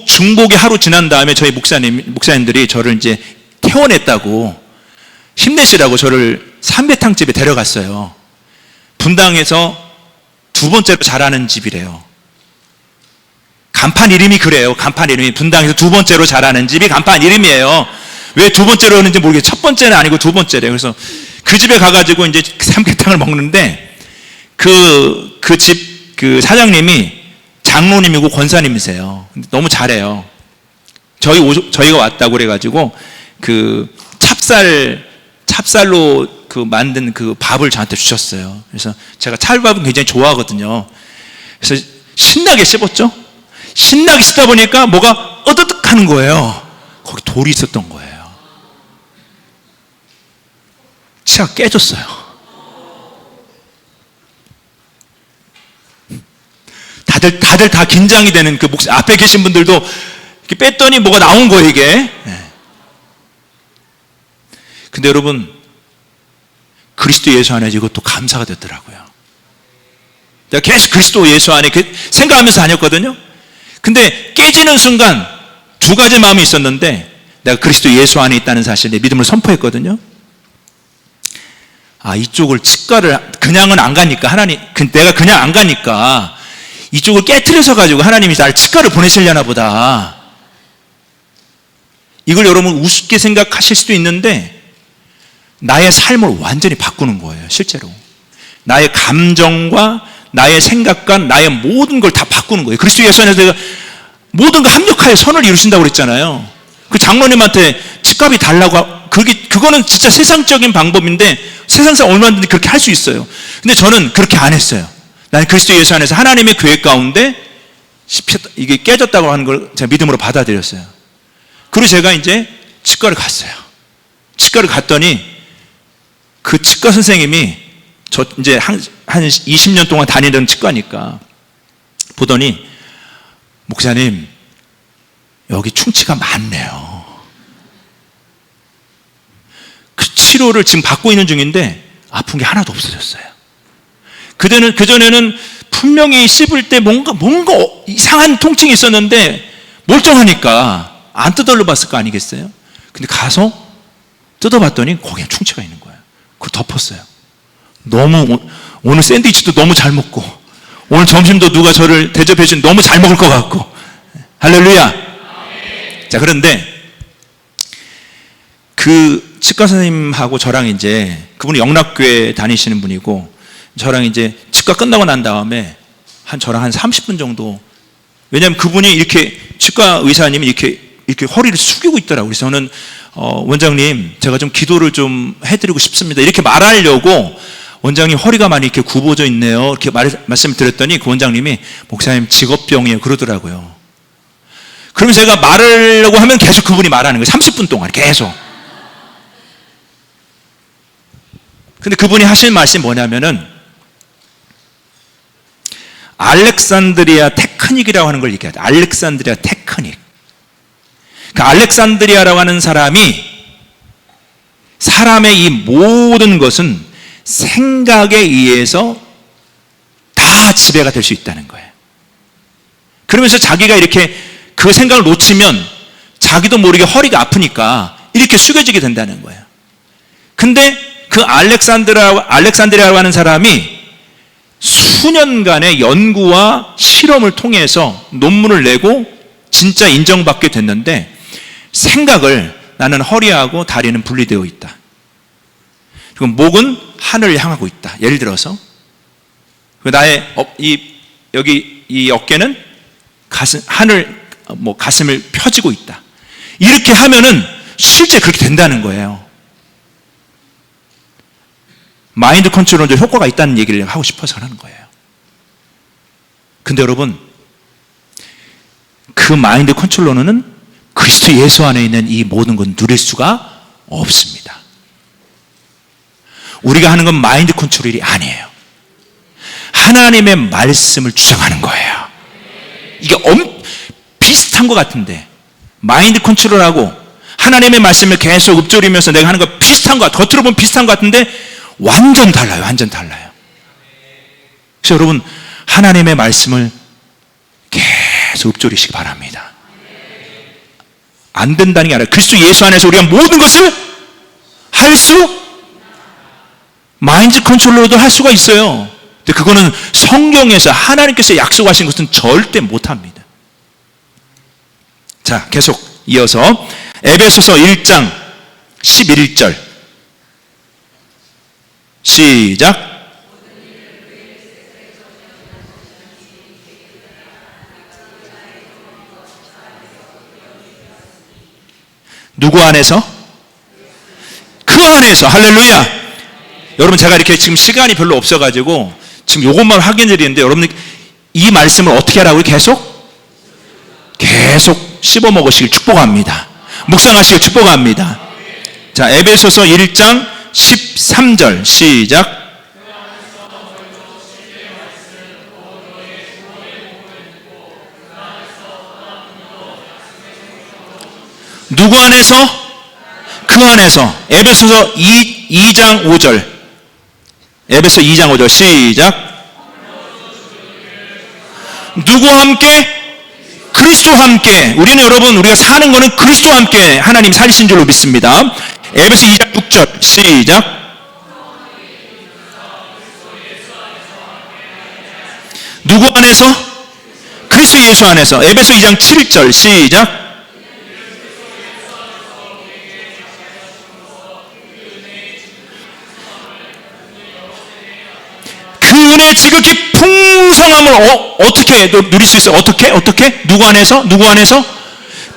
중복이 하루 지난 다음에 저희 목사님들이 저를 이제 퇴원했다고 힘내시라고 저를 삼계탕집에 데려갔어요. 분당에서 두 번째로 잘하는 집이래요. 간판 이름이 그래요. 간판 이름이 분당에서 두 번째로 잘하는 집이 간판 이름이에요. 왜 두 번째로 하는지 모르겠어요. 첫 번째는 아니고 두 번째래요. 그래서 그 집에 가가지고 이제 삼계탕을 먹는데 그 집 그 사장님이 장로님이고 권사님이세요. 너무 잘해요. 저희가 왔다고 그래가지고 그 찹쌀로 그 만든 그 밥을 저한테 주셨어요. 그래서 제가 찰밥은 굉장히 좋아하거든요. 그래서 신나게 씹었죠. 신나게 씹다 보니까 뭐가 어드득 하는 거예요. 거기 돌이 있었던 거예요. 치아가 깨졌어요. 다들 다 긴장이 되는 그 앞에 계신 분들도 이렇게 뺐더니 뭐가 나온 거예요, 이게. 근데 여러분, 그리스도 예수 안에 이것도 감사가 됐더라고요. 내가 계속 그리스도 예수 안에 생각하면서 다녔거든요. 근데 깨지는 순간 두 가지 마음이 있었는데, 내가 그리스도 예수 안에 있다는 사실에 믿음을 선포했거든요. 이쪽을 치과를 그냥은 안 가니까 내가 그냥 안 가니까 이쪽을 깨트려서 가지고 하나님이 나를 치과를 보내시려나 보다. 이걸 여러분 우습게 생각하실 수도 있는데 나의 삶을 완전히 바꾸는 거예요, 실제로. 나의 감정과 나의 생각과 나의 모든 걸 다 바꾸는 거예요. 그리스도 예수 안에서 내가 모든 거 합력하여 선을 이루신다고 그랬잖아요. 그 장로님한테 치과비 달라고 그거는 진짜 세상적인 방법인데 세상 사람 얼마든지 그렇게 할 수 있어요. 근데 저는 그렇게 안 했어요. 나는 그리스도 예수 안에서 하나님의 계획 가운데 이게 깨졌다고 하는 걸 제가 믿음으로 받아들였어요. 그리고 제가 이제 치과를 갔어요. 치과를 갔더니 그 치과 선생님이 저 이제 한 20년 동안 다니던 치과니까 보더니 목사님 여기 충치가 많네요. 그 치료를 지금 받고 있는 중인데 아픈 게 하나도 없어졌어요. 그전에는 분명히 씹을 때 뭔가 이상한 통증이 있었는데 멀쩡하니까 안 뜯어려 봤을 거 아니겠어요? 근데 가서 뜯어봤더니 거기에 충치가 있는 거예요. 그걸 덮었어요. 오늘 샌드위치도 너무 잘 먹고 오늘 점심도 누가 저를 대접해 준 너무 잘 먹을 것 같고 할렐루야. 자, 그런데 그 치과 선생님하고 저랑 이제 그분이 영락교회 다니시는 분이고 저랑 이제 치과 끝나고 난 다음에 저랑 한 30분 정도, 왜냐하면 그분이 이렇게 치과 의사님이 이렇게 허리를 숙이고 있더라고요. 그래서 저는 원장님 제가 좀 기도를 좀 해드리고 싶습니다 이렇게 말하려고 원장님 허리가 많이 이렇게 굽어져 있네요 이렇게 말씀을 드렸더니 그 원장님이 목사님 직업병이에요 그러더라고요. 그러면 제가 말하려고 하면 계속 그분이 말하는 거예요. 30분 동안 계속. 근데 그분이 하신 말씀이 뭐냐면은 알렉산드리아 테크닉이라고 하는 걸 얘기하죠. 알렉산드리아 테크닉. 그 알렉산드리아라고 하는 사람이 사람의 이 모든 것은 생각에 의해서 다 지배가 될 수 있다는 거예요. 그러면서 자기가 이렇게 그 생각을 놓치면 자기도 모르게 허리가 아프니까 이렇게 숙여지게 된다는 거예요. 근데 그 알렉산드리아라고 하는 사람이 수년간의 연구와 실험을 통해서 논문을 내고 진짜 인정받게 됐는데 생각을 나는 허리하고 다리는 분리되어 있다. 그리고 목은 하늘을 향하고 있다. 예를 들어서 나의 여기 이 어깨는 가슴을 펴지고 있다. 이렇게 하면은 실제 그렇게 된다는 거예요. 마인드 컨트롤도 효과가 있다는 얘기를 하고 싶어서 하는 거예요. 근데 여러분, 그 마인드 컨트롤러는 그리스도 예수 안에 있는 이 모든 건 누릴 수가 없습니다. 우리가 하는 건 마인드 컨트롤이 아니에요. 하나님의 말씀을 주장하는 거예요. 이게 비슷한 것 같은데 마인드 컨트롤하고 하나님의 말씀을 계속 읊조리면서 내가 하는 거 비슷한 것 같아요. 겉으로 보면 비슷한 것 같은데 완전 달라요. 완전 달라요. 그래서 여러분 하나님의 말씀을 계속 읊조리시기 바랍니다. 안 된다는 게 아니라 그리스도 예수 안에서 우리가 모든 것을 할 수 마인드 컨트롤로도 할 수가 있어요. 근데 그거는 성경에서 하나님께서 약속하신 것은 절대 못합니다. 자, 계속 이어서 에베소서 1장 11절 시작. 누구 안에서? 그 안에서. 할렐루야. 여러분, 제가 이렇게 지금 시간이 별로 없어가지고 지금 요것만 확인드리는데, 여러분 이 말씀을 어떻게 하라고요? 계속 씹어 먹으시길 축복합니다. 묵상하시길 축복합니다. 자, 에베소서 1장 13절 시작. 누구 안에서? 그 안에서. 에베소서 2장 5절. 에베소 2장 5절 시작. 누구와 함께? 그리스도와 함께. 우리는 여러분, 우리가 사는 거는 그리스도와 함께 하나님 살리신 줄로 믿습니다. 에베소 2장 6절 시작. 누구 안에서? 그리스도 예수 안에서. 에베소 2장 7절 시작. 그 은혜의 지극히 풍성함을 어떻게 누릴 수 있어요? 어떻게? 누구 안에서?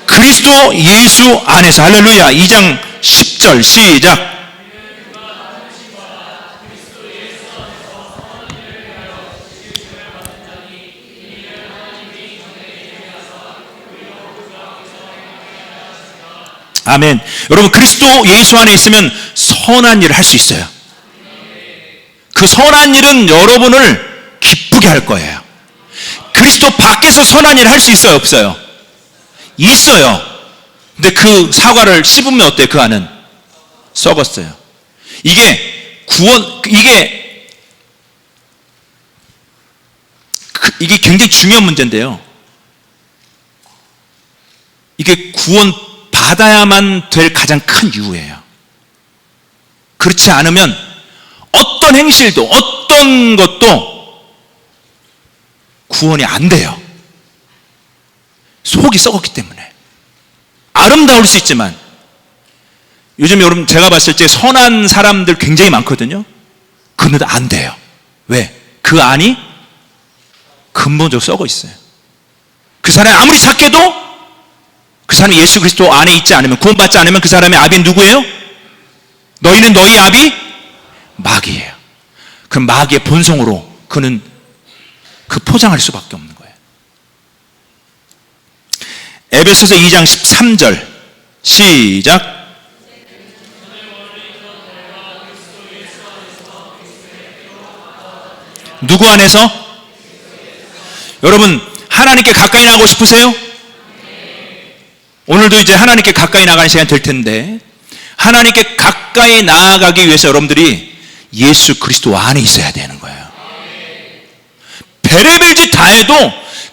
그리스도 예수 안에서. 할렐루야. 2장 10절 시작. 아멘. 여러분, 그리스도 예수 안에 있으면 선한 일을 할 수 있어요. 그 선한 일은 여러분을 기쁘게 할 거예요. 그리스도 밖에서 선한 일을 할 수 있어요, 없어요? 있어요. 근데 그 사과를 씹으면 어때요? 그 안은 썩었어요. 이게 굉장히 중요한 문제인데요. 이게 구원 받아야만 될 가장 큰 이유예요. 그렇지 않으면 어떤 행실도, 어떤 것도 구원이 안 돼요. 속이 썩었기 때문에. 아름다울 수 있지만, 요즘 여러분 제가 봤을 때 선한 사람들 굉장히 많거든요. 그런데 안 돼요. 왜? 그 안이 근본적으로 썩어 있어요. 그 사람이 아무리 착해도 그 사람이 예수 그리스도 안에 있지 않으면, 구원받지 않으면 그 사람의 압이 누구예요? 너희는 너희 압이 마귀예요. 그 마귀의 본성으로 그는 그 포장할 수밖에 없는 거예요. 에베소서 2장 13절 시작. 누구 안에서? 여러분, 하나님께 가까이 나가고 싶으세요? 오늘도 이제 하나님께 가까이 나가는 시간 될 텐데, 하나님께 가까이 나아가기 위해서 여러분들이 예수 그리스도 안에 있어야 되는 거예요. 별의별 짓 다 해도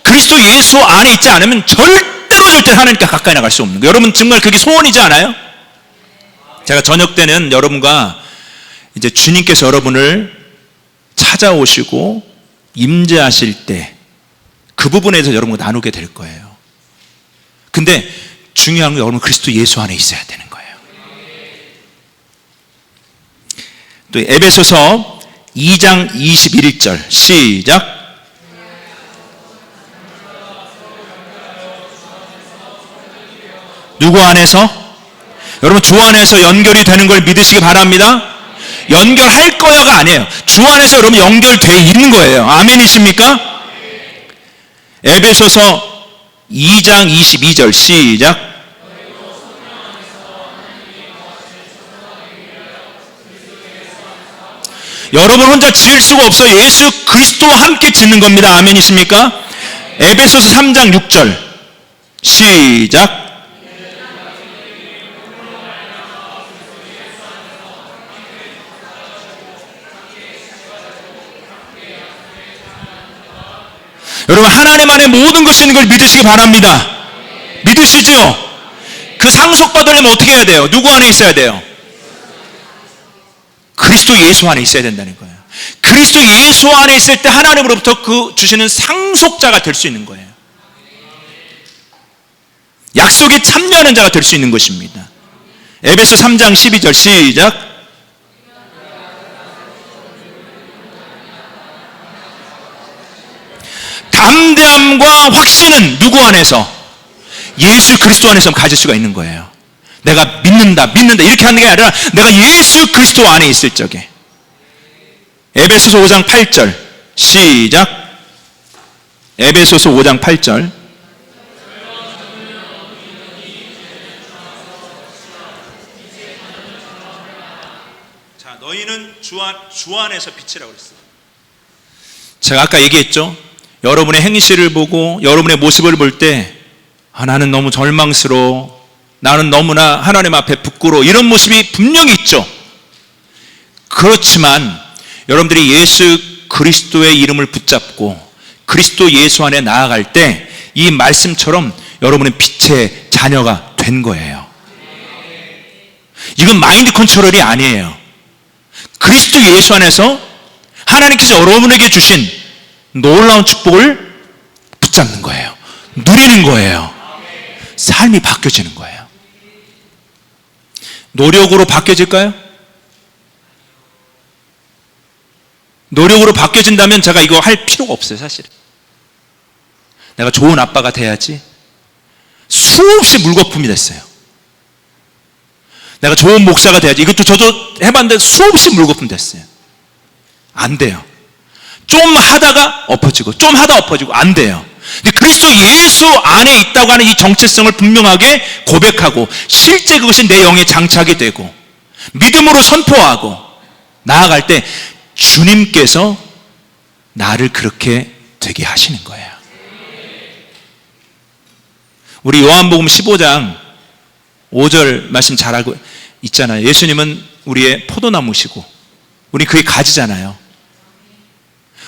그리스도 예수 안에 있지 않으면 절대 하나님께 가까이 나갈 수 없는 거예요. 여러분, 정말 그게 소원이지 않아요? 제가 저녁 때는 여러분과 이제 주님께서 여러분을 찾아오시고 임재하실 때 그 부분에 대해서 여러분과 나누게 될 거예요. 근데 중요한 건 여러분 그리스도 예수 안에 있어야 되는 거예요. 또 에베소서 2장 21절 시작. 누구 안에서? 여러분, 주 안에서 연결이 되는 걸 믿으시기 바랍니다. 연결할 거야가 아니에요. 주 안에서 여러분 연결되어 있는 거예요. 아멘이십니까? 에베소서 2장 22절 시작. 여러분 혼자 지을 수가 없어요. 예수 그리스도와 함께 짓는 겁니다. 아멘이십니까? 에베소서 3장 6절 시작. 여러분, 하나님 안에 모든 것이 있는 걸 믿으시기 바랍니다. 믿으시죠? 그 상속받으려면 어떻게 해야 돼요? 누구 안에 있어야 돼요? 그리스도 예수 안에 있어야 된다는 거예요. 그리스도 예수 안에 있을 때 하나님으로부터 그 주시는 상속자가 될 수 있는 거예요. 약속에 참여하는 자가 될 수 있는 것입니다. 에베소 3장 12절 시작. 담대함과 확신은 누구 안에서? 예수 그리스도 안에서 가질 수가 있는 거예요. 내가 믿는다 이렇게 하는 게 아니라 내가 예수 그리스도 안에 있을 적에. 에베소서 5장 8절 시작. 에베소서 5장 8절. 자, 너희는 주 안에서 빛이라고 그랬어요. 제가 아까 얘기했죠. 여러분의 행실을 보고 여러분의 모습을 볼 때 나는 너무 절망스러워, 나는 너무나 하나님 앞에 부끄러워, 이런 모습이 분명히 있죠. 그렇지만 여러분들이 예수 그리스도의 이름을 붙잡고 그리스도 예수 안에 나아갈 때 이 말씀처럼 여러분은 빛의 자녀가 된 거예요. 이건 마인드 컨트롤이 아니에요. 그리스도 예수 안에서 하나님께서 여러분에게 주신 놀라운 축복을 붙잡는 거예요. 누리는 거예요. 삶이 바뀌어지는 거예요. 노력으로 바뀌어질까요? 노력으로 바뀌어진다면 제가 이거 할 필요가 없어요, 사실은. 내가 좋은 아빠가 돼야지. 수없이 물거품이 됐어요. 내가 좋은 목사가 돼야지. 이것도 저도 해봤는데 수없이 물거품 됐어요. 안 돼요. 좀 하다가 엎어지고 좀 하다 엎어지고 안 돼요. 근데 그리스도 예수 안에 있다고 하는 이 정체성을 분명하게 고백하고 실제 그것이 내 영에 장착이 되고 믿음으로 선포하고 나아갈 때 주님께서 나를 그렇게 되게 하시는 거예요. 우리 요한복음 15장 5절 말씀 잘 알고 있잖아요. 예수님은 우리의 포도나무시고 우리 그의 가지잖아요.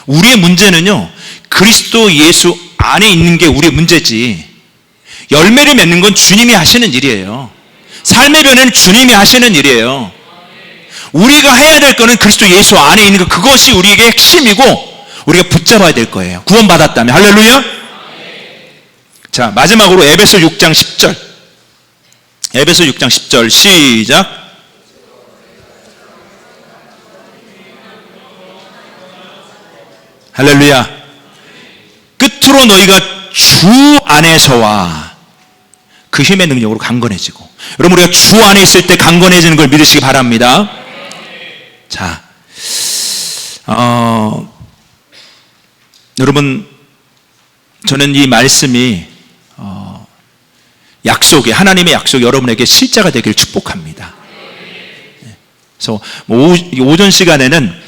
우리의 문제는요, 그리스도 예수 안에 있는 게 우리의 문제지, 열매를 맺는 건 주님이 하시는 일이에요. 삶의 변화는 주님이 하시는 일이에요. 우리가 해야 될 거는 그리스도 예수 안에 있는 것, 그것이 우리에게 핵심이고 우리가 붙잡아야 될 거예요. 구원받았다면. 할렐루야. 자, 마지막으로 에베소 6장 10절. 에베소 6장 10절 시작. 할렐루야. 끝으로 너희가 주 안에서와 그 힘의 능력으로 강건해지고. 여러분, 우리가 주 안에 있을 때 강건해지는 걸 믿으시기 바랍니다. 자, 여러분, 저는 이 말씀이 약속이, 하나님의 약속이 여러분에게 실제가 되기를 축복합니다. 그래서 오전 시간에는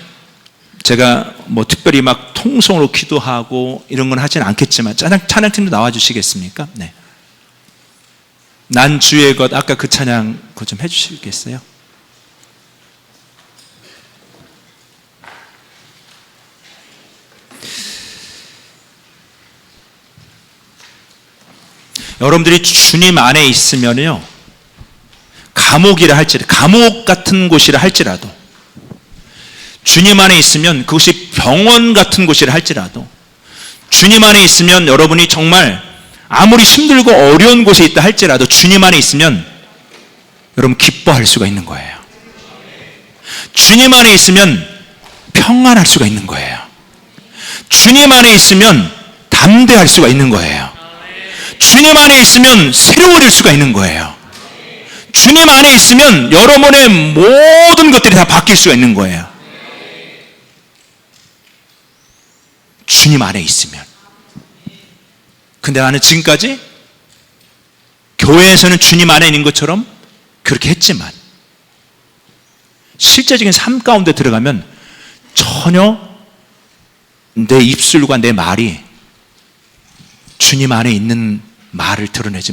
제가 특별히 막 통성으로 기도하고 이런 건 하진 않겠지만 찬양팀도 나와주시겠습니까? 네. 난 주의 것, 아까 그 찬양 그거 좀 해주시겠어요? 여러분들이 주님 안에 있으면요, 감옥이라 할지라도, 감옥 같은 곳이라 할지라도, 주님 안에 있으면 그것이 병원 같은 곳이라 할지라도, 주님 안에 있으면 여러분이 정말 아무리 힘들고 어려운 곳에 있다 할지라도 주님 안에 있으면 여러분 기뻐할 수가 있는 거예요. 주님 안에 있으면 평안할 수가 있는 거예요. 주님 안에 있으면 담대할 수가 있는 거예요. 주님 안에 있으면 새로워질 수가 있는 거예요. 주님 안에 있으면 여러분의 모든 것들이 다 바뀔 수가 있는 거예요. 주님 안에 있으면. 근데 나는 지금까지 교회에서는 주님 안에 있는 것처럼 그렇게 했지만 실제적인 삶 가운데 들어가면 전혀 내 입술과 내 말이 주님 안에 있는 말을 드러내지